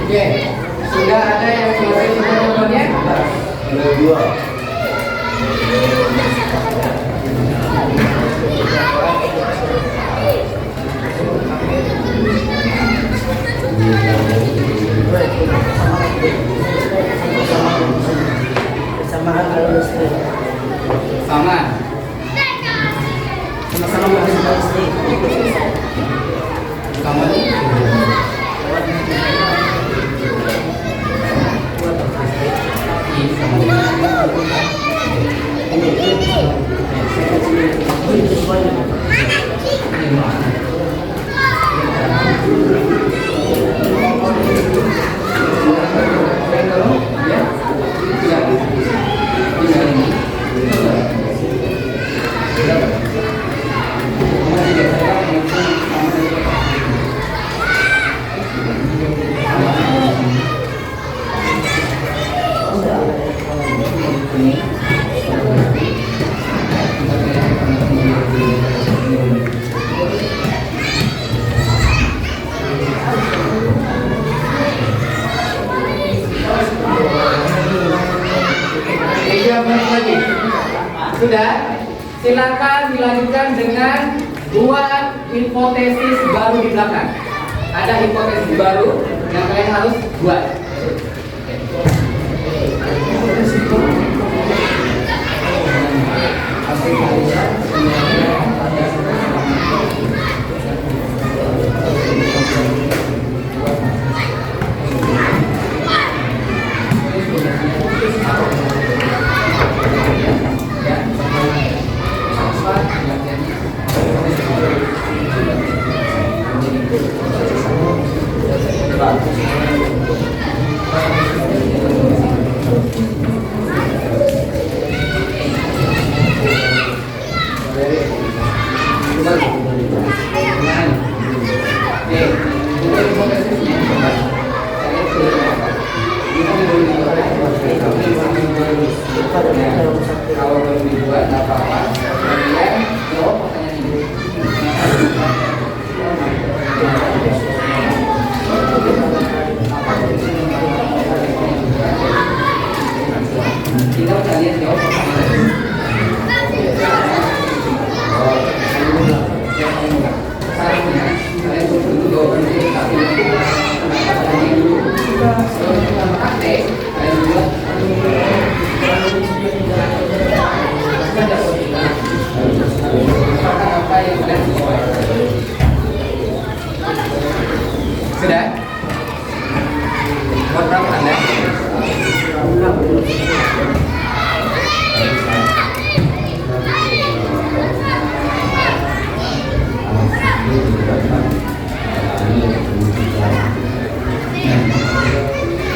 Oke, sudah ada yang selesai semua jawabannya? Ada dua. Persamaan kalau listrik. Sama. Sama-sama menghasilkan listrik. Sama. Itu semuanya. Sudah, silakan dilanjutkan dengan dua hipotesis baru di belakang. Ada hipotesis baru yang kalian harus buat. Kalau belum dibuat apa-apa, kemudian jawab pertanyaan ini. Kita kalian jawab pertanyaan ini. Seharusnya kalian tunggu jawaban ini tapi pertanyaan dulu. Sebelum kita praktek, kalian buat apa yang kalian sesuai. Sudah? Buat berapa Anda?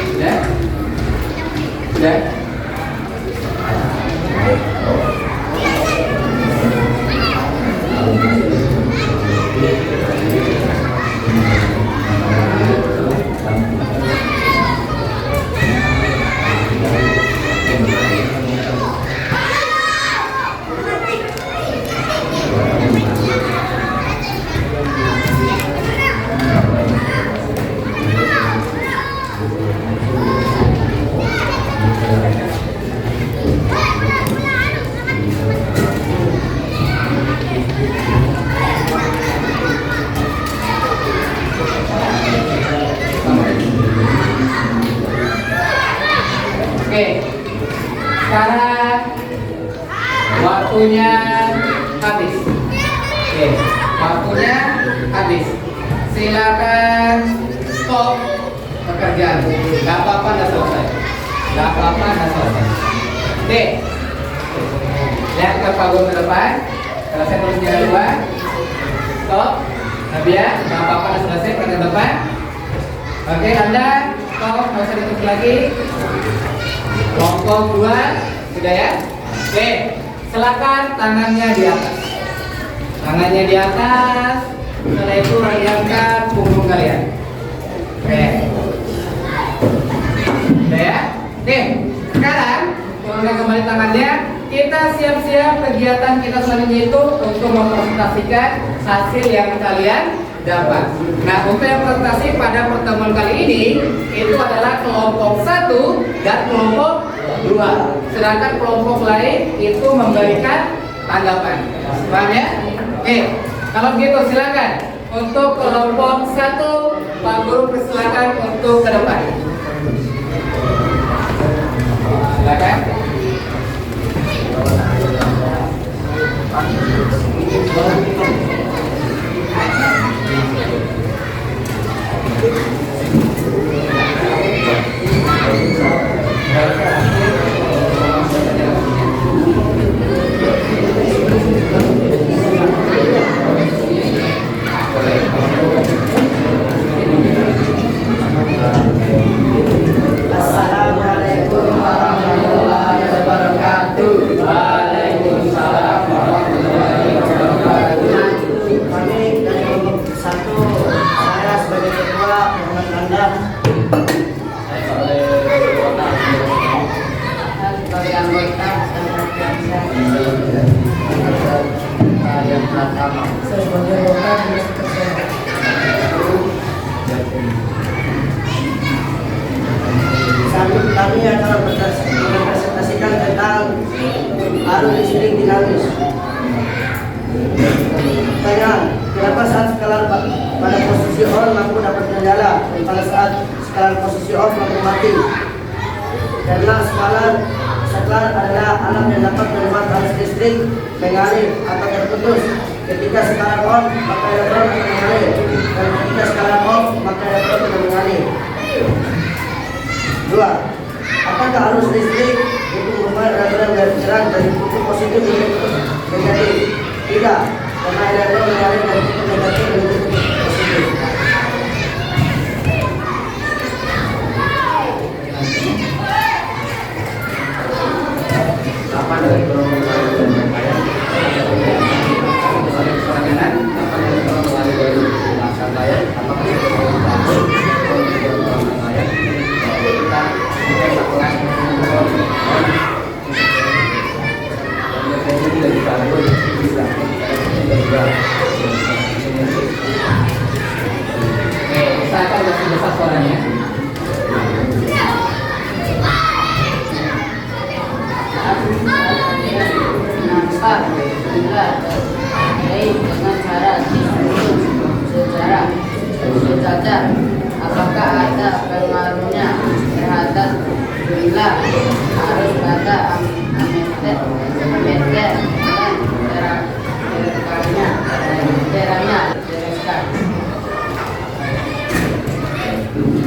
Sudah? Sudah? Oke, sekarang waktunya habis. Oke, waktunya habis. Silakan stop pekerjaan. Gak apa-apa, udah selesai. Gak apa-apa, udah selesai. Oke, lihat ke panggung ke depan. Selesai tulis jalan dua. Stop. Nadia, gak apa-apa, udah selesai. Ke depan. Oke, Anda stop, nggak usah ditutup lagi. Kelompok 2 sudah ya? Oke, silakan tangannya di atas. Tangannya di atas. Setelah itu rayangkan punggung kalian. Oke. Udah ya? Oke, sekarang turunkan kembali tangannya. Kita siap-siap kegiatan kita selanjutnya itu untuk mempresentasikan hasil yang kalian dapat. Nah, untuk yang presentasi pada pertemuan kali ini itu adalah kelompok 1 dan kelompok 2. Sedangkan kelompok lain itu memberikan tanggapan. Paham ya? Oke, kalau begitu silakan untuk kelompok 1 Pak Guru persilakan untuk ke depan. Silakan. Assalamualaikum warahmatullahi wabarakatuh. Waalaikumsalam warahmatullahi wabarakatuh. Kami dari kelompok 1, saya sebagai ketua Muhammad Anda. Sebagai anggota Yang pertama. Saya sebagai anggota dinas kesehatan. Kami akan mempresentasikan tentang arus listrik dinamis. Pertanyaan, kenapa saat skala pada posisi on lampu dapat menyala dan pada saat skala posisi off lampu mati? Karena skala adalah alat yang dapat membuat arus listrik mengalir atau terputus. Ketika skala on maka elektron akan mengalir, dan ketika skala off maka elektron tidak mengalir. 2. Apakah arus listrik itu merupakan aliran garis terang dari kutub positif ke kutub negatif? Tidak, karena elektron mengalir dari kutub negatif ke kutub positif. Apa dari kelompok lain dan kalian? Ada pertanyaan? Apa dari kelompok lain dari masa kalian? Apakah dari kelompok lain? Usahakan besar suaranya. nampak bila baik dengan cara disusun secara sejajar. Apakah ada pengaruhnya terhadap jumlah arus pada ammeter dan terangnya jelaskan.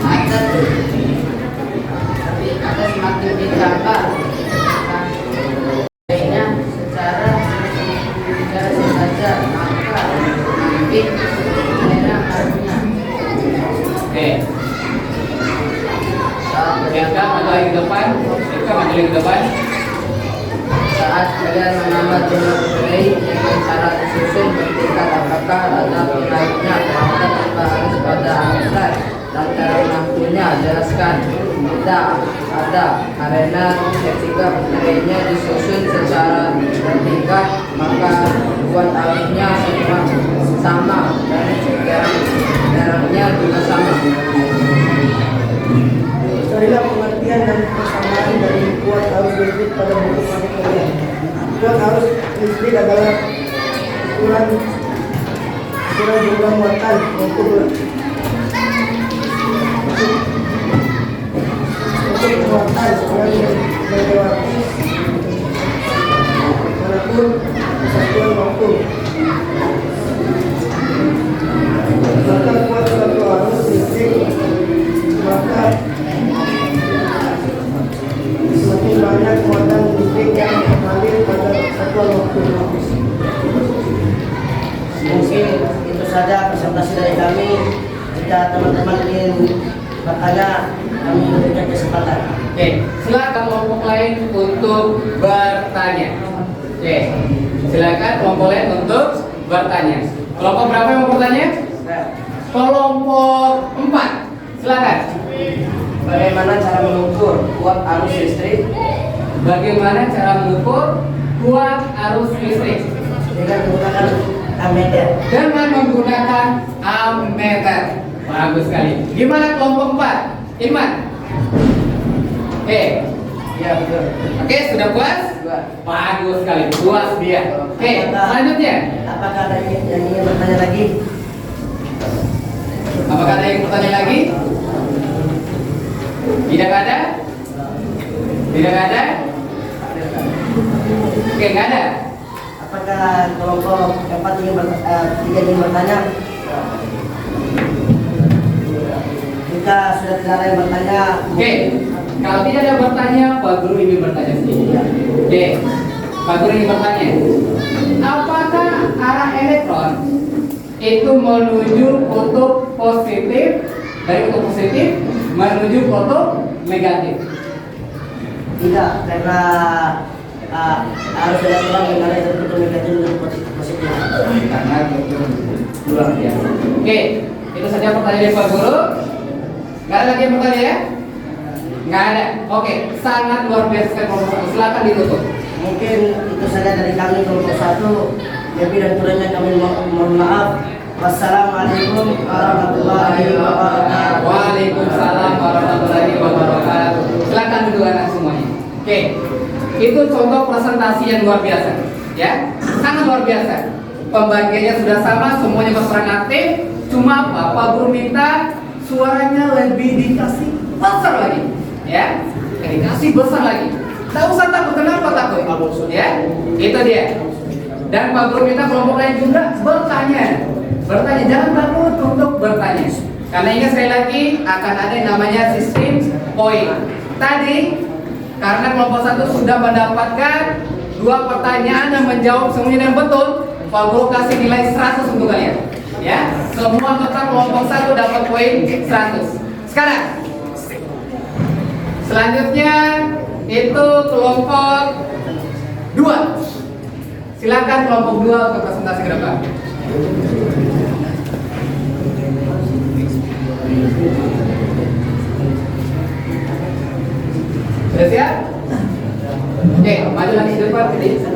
Ada semakin ditambah baiknya secara sejajar, maka ambil terang arusnya. Oke. Eka maju lagi ke depan. Eka maju lagi ke depan. Saat kalian menambah jumlah pembeli dengan cara disusun bertingkat, apakah ada pengaruhnya terhadap tambah arus pada ammeter dan terang lampunya? Jelaskan. Tidak ada, karena ketika baterainya disusun secara bertingkat maka buat arusnya sama dan terangnya juga sama. Carilah pengertian dan persamaan dari kuat arus listrik pada bentuk material. Kuat arus listrik adalah ukuran jumlah muatan untuk muatan yang melewati manapun kesatuan waktu. Maka kuat satu arus listrik maka semakin banyak muatan listrik yang mengalir pada satuan waktu. Mungkin itu saja presentasi dari kami. Jika teman-teman ingin bertanya kami memberikan kesempatan. Oke, silakan kelompok lain untuk bertanya. Oke, silakan kelompok lain untuk bertanya. Kelompok berapa yang mau bertanya? Kelompok 4. Silakan. Bagaimana cara mengukur kuat arus listrik? Bagaimana cara mengukur kuat arus listrik? Dengan menggunakan ammeter. Dengan menggunakan ammeter. Bagus sekali. Gimana kelompok 4? Iman. Oke. Ya betul. Oke, sudah puas? Puas. Bagus sekali. Puas dia. Oke, selanjutnya. Apakah ada yang ingin bertanya lagi? Apakah ada yang bertanya lagi? Tidak ada? Tidak ada? Oke, nggak ada. Apakah kelompok 4 ingin bertanya? Jika sudah tidak ada yang bertanya, Oke, kalau tidak ada yang bertanya, Pak Guru ingin bertanya sedikit. Oke, Pak Guru ingin bertanya. Apakah arah elektron itu menuju kutub positif, dari kutub positif menuju kutub negatif? tidak, karena harus ada orang yang ada yang betul negatif dan positif. Karena itu luar biasa. Oke, itu saja pertanyaan dari Pak Guru. Nggak ada lagi yang bertanya ya? Nggak ada. Oke, sangat luar biasa sekali kelompok 1. Silakan ditutup. Mungkin itu saja dari kami kelompok 1. Lebih dan kurangnya kami mohon maaf. Wassalamualaikum warahmatullahi wabarakatuh. Waalaikumsalam warahmatullahi wabarakatuh. Silakan duduk anak semuanya. Oke, itu contoh presentasi yang luar biasa, ya, sangat luar biasa. Pembagiannya sudah sama, semuanya berperan aktif. Cuma apa? Pak Guru minta suaranya lebih dikasih besar lagi, ya, dikasih besar lagi. Tak usah takut, kenapa takut? Ya, itu dia. Dan Pak Guru minta kelompok lain juga bertanya, jangan takut untuk bertanya. Karena ingat sekali lagi akan ada yang namanya sistem poin. Tadi karena kelompok 1 sudah mendapatkan 2 pertanyaan dan menjawab semuanya dengan betul, Pak Guru kasih nilai 100 untuk kalian. Ya, semua anggota kelompok 1 dapat poin 100. Sekarang selanjutnya itu kelompok 2. Silakan kelompok 2 untuk presentasi ke depan. Sudah siap? Oke, maju lagi ke depan sedikit.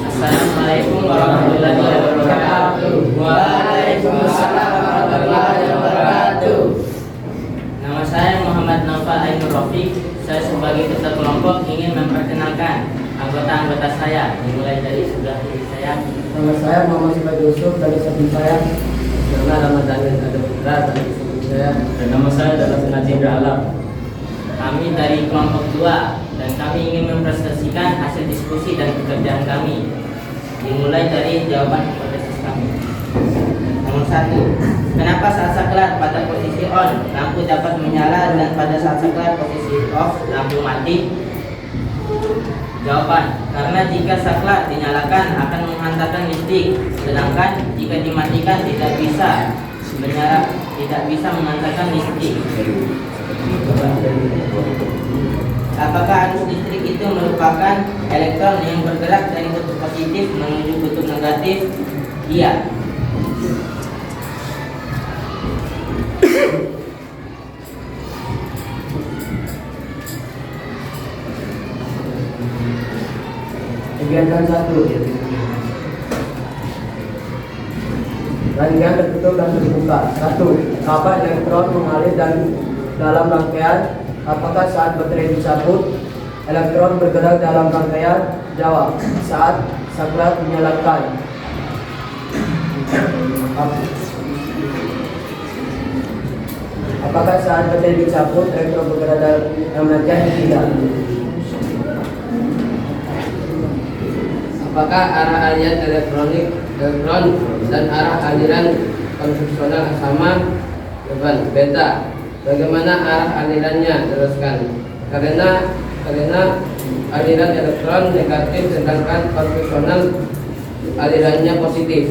Assalamualaikum warahmatullahi wabarakatuh. Waalaikumsalam warahmatullahi wabarakatuh. Nama saya Muhammad Naufal Ainur Rafiq. Saya sebagai ketua kelompok ingin memperkenalkan anggota-anggota saya, dimulai dari sebelah kiri saya. Nama saya Muhammad Sifat Yusuf, dari samping saya. Nama Ramadan ada Putra, dari samping saya. Dan nama saya adalah Senajib Alam. Kami dari kelompok 2 dan kami ingin mempresentasikan hasil diskusi dan pekerjaan kami. Dimulai dari jawaban hipotesis kami. Nomor 1. Kenapa saat saklar pada posisi on lampu dapat menyala dan pada saat saklar posisi off lampu mati? Jawaban, karena jika saklar dinyalakan akan menghantarkan listrik, sedangkan jika dimatikan tidak bisa menghantarkan listrik. Apakah arus listrik itu merupakan elektron yang bergerak dari kutub positif menuju kutub negatif? Iya. Kegiatan 1. Rangkaian tertutup dan terbuka. 1. Kapan elektron mengalir dan dalam rangkaian? Apakah saat baterai dicabut elektron bergerak dalam rangkaian? Jawab, saat saklar dinyalakan. Apakah saat baterai dicabut elektron bergerak dalam rangkaian? Tidak. Apakah arah aliran elektron dan arah aliran konvensional sama beta. Bagaimana arah alirannya? Teruskan. Karena aliran elektron negatif sedangkan konvensional alirannya positif.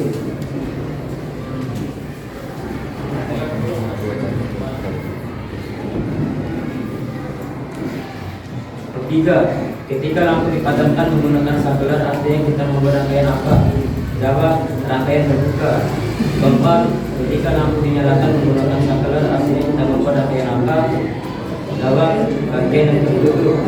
Ketiga, ketika lampu dipadamkan menggunakan sakelar artinya kita membuat rangkaian apa? Jawab, rangkaian terbuka. Keempat, ketika lampu dinyalakan menggunakan sakelar artinya kita membuat rangkaian apa? Jawab, rangkaian yang tertutup.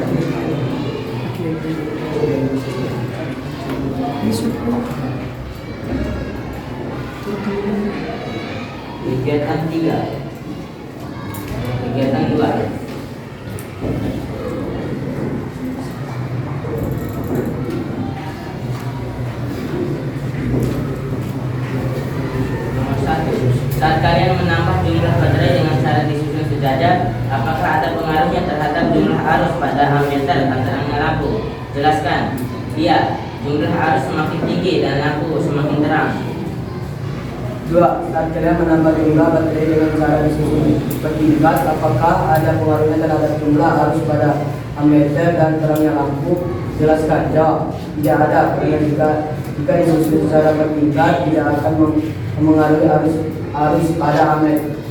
Kegiatan 3. Kegiatan 2. Saat kalian menambah jumlah baterai dengan cara disusun sejajar, apakah ada pengaruhnya terhadap jumlah arus pada ammeter terangnya lampu? Jelaskan. Iya, jumlah arus semakin tinggi dan lampu semakin terang. 2. Saat kalian menambah jumlah baterai dengan cara disusun bertingkat, apakah ada pengaruhnya terhadap jumlah arus pada ammeter dan terangnya lampu? Jelaskan. Jawab. Tidak ada, karena jika disusun secara bertingkat tidak akan mengaruhi arus pada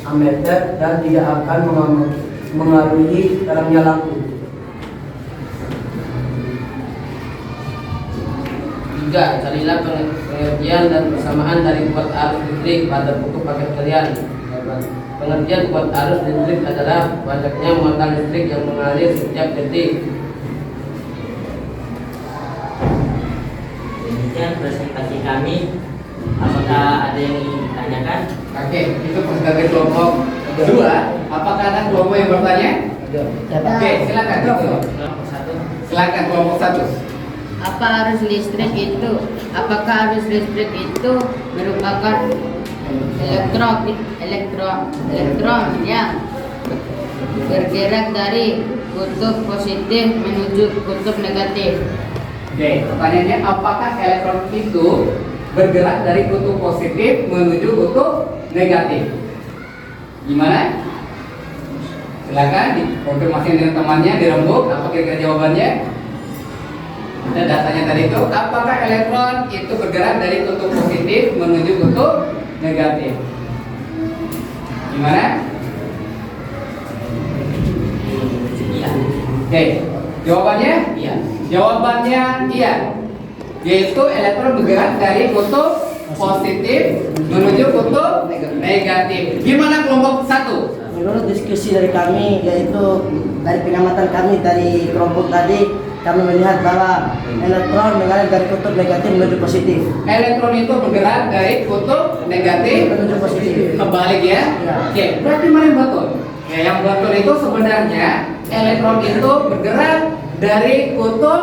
ammeter dan tidak akan mengaruhi terangnya lampu. 3. Carilah pengertian dan persamaan dari kuat arus listrik pada buku paket kalian. Pengertian kuat arus listrik adalah banyaknya muatan listrik yang mengalir setiap detik. Demikian presentasi kami. Apakah ada yang ingin ditanyakan? Oke, itu sebagai kelompok 2. Apakah ada kelompok yang bertanya? Oke, silakan. Kelompok 1. Silakan kelompok 1. Apakah arus listrik itu merupakan elektron yang bergerak dari kutub positif menuju kutub negatif? Oke, pertanyaannya apakah elektron itu bergerak dari kutub positif menuju kutub negatif? Gimana? Silakan dikonfirmasi dengan temannya, dirembuk. Apa kira-kira jawabannya? Ada datanya tadi itu. Apakah elektron itu bergerak dari kutub positif menuju kutub negatif? Gimana? Iya. Oke, jawabannya? Iya. Jawabannya iya. Yaitu elektron bergerak dari kutub positif menuju kutub negatif. Gimana kelompok 1? Menurut diskusi dari kami, yaitu dari pengamatan kami dari kelompok tadi, kami melihat bahwa elektron mengalir dari kutub negatif menuju positif. Elektron itu bergerak dari kutub negatif Menuju positif. kebalik ya? Ya. Oke, berarti mana yang betul? Ya, yang betul itu sebenarnya elektron itu bergerak dari kutub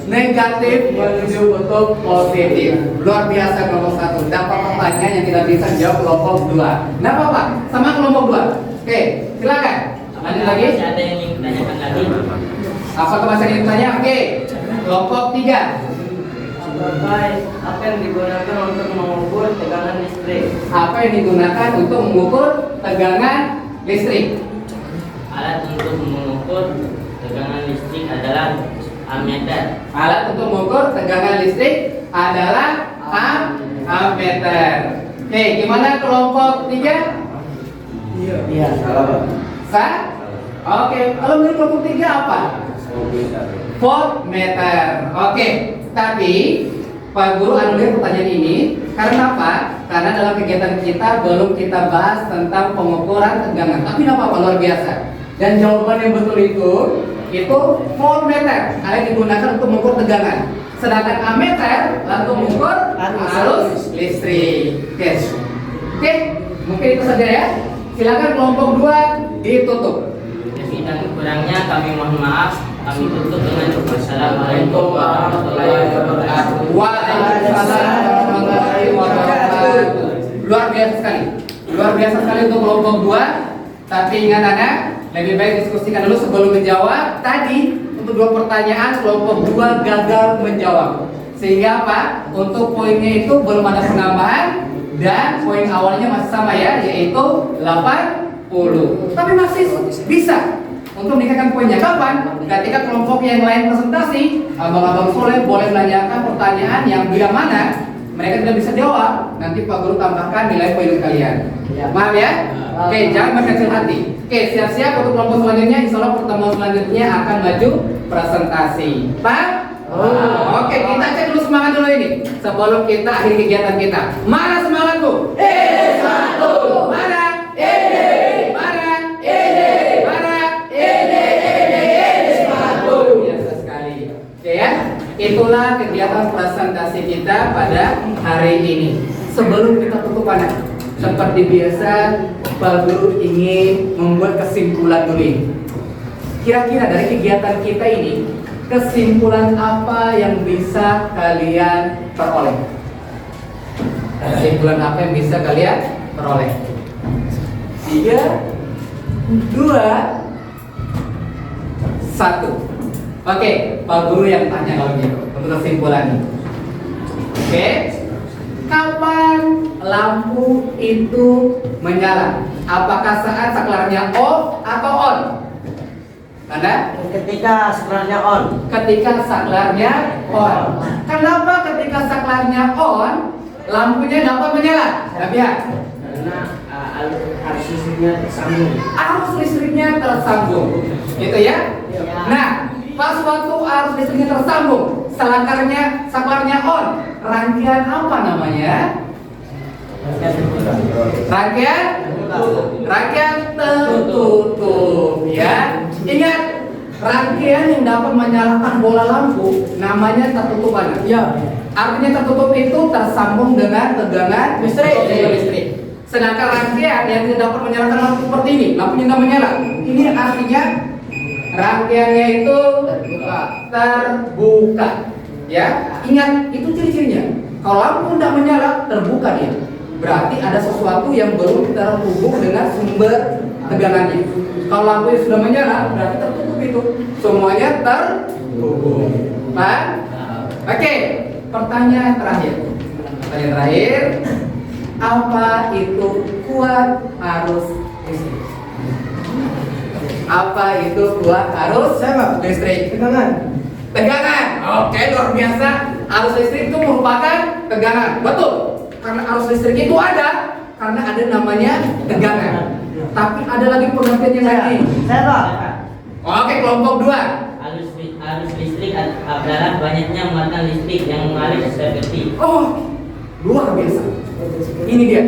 negatif menuju kutub positif. Luar biasa kelompok 1. Dapat pertanyaan yang tidak bisa jawab kelompok 2. Nah, apa? Sama kelompok 2. Oke, silakan. Lanjut lagi. Masih ada yang ingin ditanyakan lagi? Apakah masih ada yang bertanya? Oke. Kelompok 3. Sebagai apa yang digunakan untuk mengukur tegangan listrik? Apa yang digunakan untuk mengukur tegangan listrik? Alat untuk mengukur tegangan listrik adalah ammeter. Alat untuk mengukur tegangan listrik adalah ammeter. Oke, gimana kelompok 3? Iya. Sah? Oke, kalau menurut kelompok 3 apa? Voltmeter. Oke, tapi Pak Guru anulir pertanyaan ini karena apa? Karena dalam kegiatan kita belum kita bahas tentang pengukuran tegangan. Tapi tidak apa-apa, luar biasa. Dan jawaban yang betul itu voltmeter. Alat digunakan untuk mengukur tegangan. Sedangkan ammeter untuk mengukur arus listrik. Oke, mungkin itu saja ya. Silakan kelompok 2 ditutup. Lebih dan kurangnya kami mohon maaf. Kami tutup dengan wassalamualaikum warahmatullahi wabarakatuh. Waalaikumsalam warahmatullahi wabarakatuh. Luar biasa sekali. Luar biasa sekali untuk kelompok 2. Tapi ingat anak, lebih baik diskusikan dulu sebelum menjawab. Tadi untuk 2 pertanyaan kelompok 2 gagal menjawab. Sehingga apa? Untuk poinnya itu belum ada penambahan Dan poin awalnya masih sama ya, yaitu 80. Tapi masih bisa untuk meningkatkan poinnya. Kapan? Ketika kelompok yang lain presentasi, abang-abang soleh boleh menanyakan pertanyaan yang bila mana mereka tidak bisa jawab, nanti Pak Guru tambahkan nilai poin kalian. Paham ya? Oke, jangan berkecil hati. Oke, siap-siap untuk kelompok selanjutnya. Insya Allah pertemuan selanjutnya akan maju presentasi. Paham? Oke, kita cek dulu semangat dulu ini sebelum kita akhiri kegiatan kita. Mana semangatku? Satu. Mana? Mana? Mana? Satu. Biasa sekali. Oke ya. Itulah kegiatan presentasi kita pada hari ini. Sebelum kita tutup anak, seperti biasa Pak Guru ingin membuat kesimpulan dulu ini. Kira-kira dari kegiatan kita ini, kesimpulan apa yang bisa kalian peroleh? Kesimpulan apa yang bisa kalian peroleh? 3, 2, 1. Oke, Pak Guru yang tanya kalau gitu untuk kesimpulannya. Oke, kapan lampu itu menyala? Apakah saat saklarnya off atau on? Anda? Ketika saklarnya on. Ketika saklarnya on. Kenapa ketika saklarnya on lampunya dapat menyala? Nabiha? Karena arus listriknya tersambung. Arus listriknya tersambung, gitu ya? Nah, pas waktu arus listriknya tersambung, saklarnya on, rangkaian apa namanya? Rangkaian tertutup, ya. Ingat, rangkaian yang dapat menyalakan bola lampu namanya tertutup anak. Ya. Artinya tertutup itu tersambung dengan tegangan listrik. Sedangkan rangkaian yang tidak dapat menyalakan lampu seperti ini, lampunya tidak menyala. Ini artinya rangkaiannya itu terbuka. Ya, ingat itu ciri-cirinya. Kalau lampu tidak menyala, terbuka dia. Berarti ada sesuatu yang belum terhubung dengan sumber tegangannya. Kalau lampu sudah menyala, berarti tertutup itu. Semuanya terhubung. Pak? Oke, pertanyaan terakhir. Apa itu kuat arus listrik? Apa itu kuat arus listrik? Tegangan. Oke, luar biasa. Arus listrik itu merupakan tegangan. Betul. Karena arus listrik itu ada karena ada namanya tegangan. Tapi ada lagi pengertian yang lain. Saya Pak. Oke, kelompok 2. Arus listrik adalah banyaknya muatan listrik yang mengalir secara detik. Oh, luar biasa. Ini dia.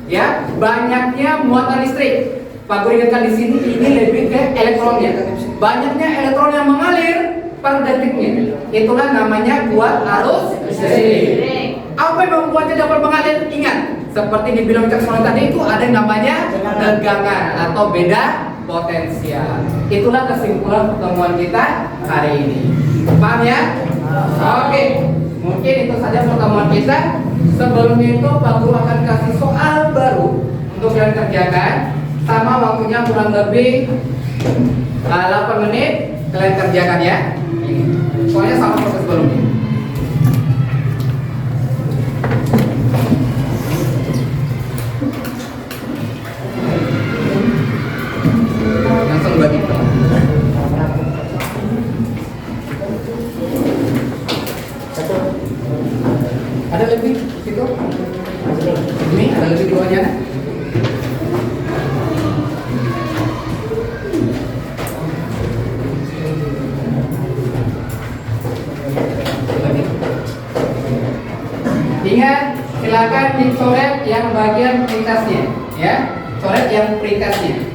Ya, banyaknya muatan listrik. Pak Guru ingatkan di sini ini lebih ke elektronnya. Banyaknya elektron yang mengalir per detiknya. Itulah namanya kuat arus listrik. Apa yang membuatnya dapat mengalir? Ingat, seperti dibilang Cak Soleh tadi itu ada yang namanya tegangan atau beda potensial. Itulah kesimpulan pertemuan kita hari ini. Paham ya? Oke, mungkin itu saja pertemuan kita. Sebelum itu Pak Guru akan kasih soal baru untuk kalian kerjakan. Sama waktunya kurang lebih 8 menit. Kalian kerjakan ya. Soalnya sama proses sebelumnya. Langsung bagi. Ada lebih situ? Ini ada lebih di bawahnya. Ingat, silakan dicoret yang bagian peringkasnya, ya. Coret yang peringkasnya.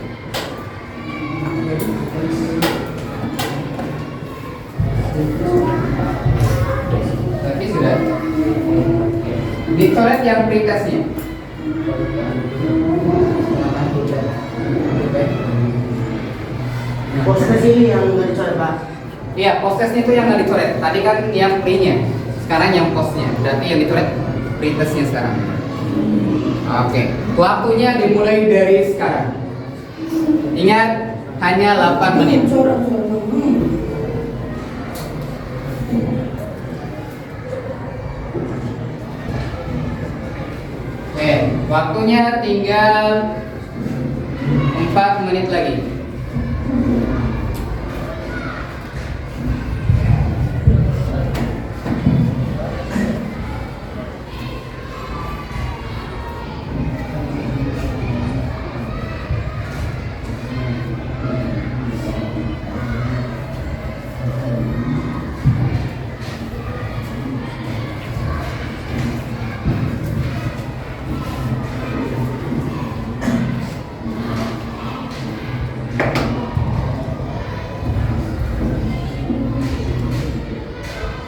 Tapi sudah dicoret yang peringkasnya. Proses ini yang nggak dicoret Pak. Iya, postesnya itu yang nggak dicoret. Tadi kan yang pre-nya, sekarang yang postnya. Berarti yang dicoret pre-testnya sekarang. Oke, waktunya dimulai dari sekarang. Ingat, hanya 8 menit. Oke, Waktunya tinggal 4 menit lagi.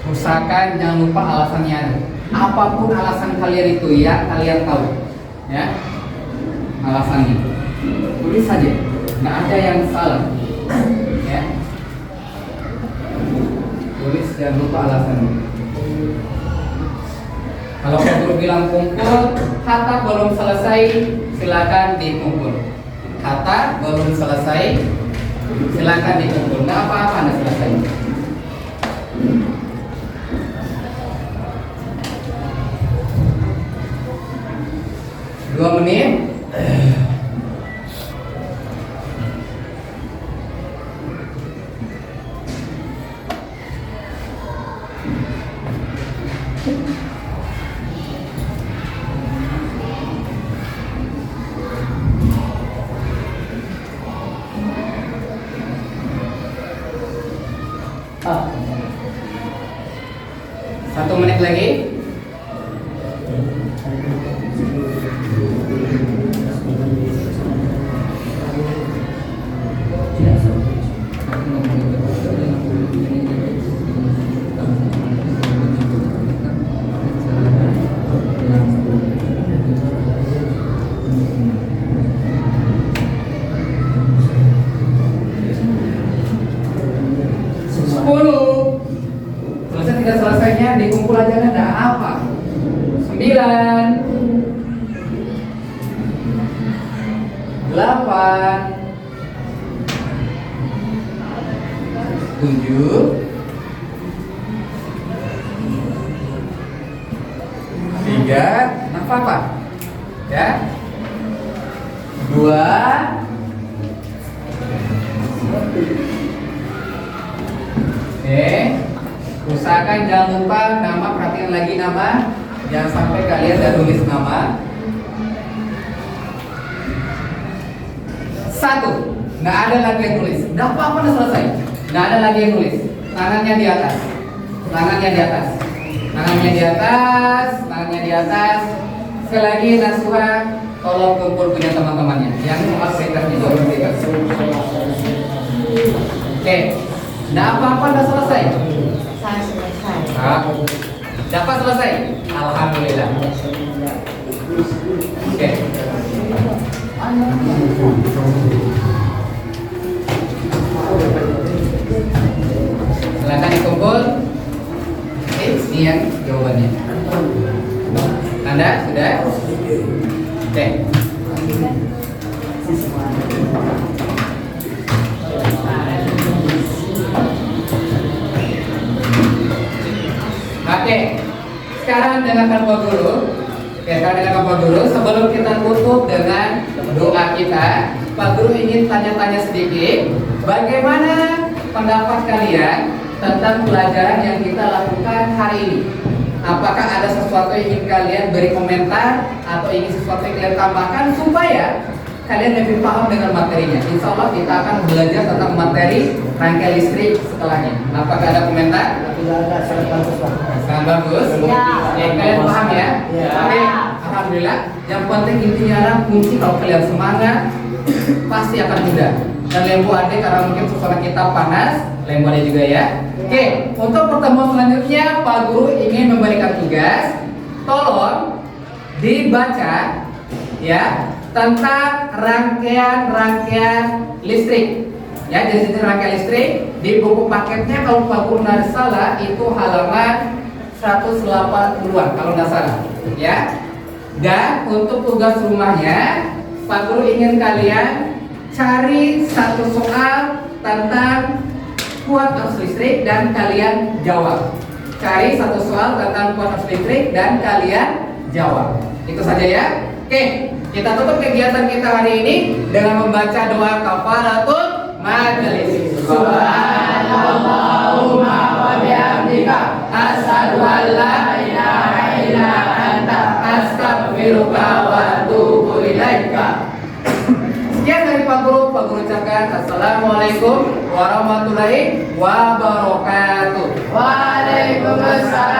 Usahakan jangan lupa alasannya. Apapun alasan kalian itu ya, kalian tahu ya alasannya. Tulis saja, nggak ada yang salah ya. Tulis, jangan lupa alasannya. Kalau guru bilang kumpul, kata belum selesai, silakan dikumpul. Kata belum selesai, silakan dikumpul. Nggak apa-apa Anda selesai. 2 menit. Ah. 1 menit lagi. Selesai tidak selesainya dikumpul aja kan ada apa? 9 8 7 3 apa ya 2 Oke, usahakan jangan lupa nama, perhatian lagi nama, jangan sampai kalian gak tulis nama. 1, nggak ada lagi yang tulis. Udah apa-apa udah selesai. Nggak ada lagi yang tulis. Tangannya di atas, tangannya di atas, tangannya di atas, tangannya di atas. Sekali lagi Nasuha, tolong kumpul punya teman-temannya. Yang aktivitas itu aktivitas. Oke. Nggak apa-apa, udah selesai. Saya selesai. Dapat selesai. Alhamdulillah. Oke. Silakan dikumpul. Ini yang jawabannya. Anda sudah? Oke. Oke, sekarang dengarkan Pak Guru. Sekarang dengarkan Pak Guru. Sebelum kita tutup dengan doa kita, Pak Guru ingin tanya-tanya sedikit. Bagaimana pendapat kalian tentang pelajaran yang kita lakukan hari ini? Apakah ada sesuatu yang ingin kalian beri komentar atau ingin sesuatu yang kalian tambahkan supaya kalian lebih paham dengan materinya? Insya Allah kita akan belajar tentang materi rangkaian listrik setelahnya. Apakah ada komentar? Sangat bagus. Ya. Kalian paham ya? Ya. Oke, alhamdulillah. Yang penting intinya adalah kunci kalau kalian semangat pasti akan mudah. Dan lembu adek karena mungkin suasana kita panas, lembu adek juga ya. Oke, untuk pertemuan selanjutnya Pak Guru ingin memberikan tugas, tolong dibaca ya tentang rangkaian listrik. Ya, jadi rangkaian listrik di buku paketnya kalau Pak Guru nggak salah itu halaman 180-an kalau nggak salah, ya. Dan untuk tugas rumahnya Pak Guru ingin kalian cari satu soal tentang kuat arus listrik dan kalian jawab. Cari satu soal tentang kuat arus listrik dan kalian jawab. Itu saja ya. Oke, kita tutup kegiatan kita hari ini dengan membaca doa kafaratul majelis. Subhanallahumma wa bihamdika asyhadu an la ilaha illa anta astaghfiruka wa atubu ilaika. Sekian dari Pak Guru ucapkan assalamualaikum warahmatullahi wabarakatuh. Waalaikumsalam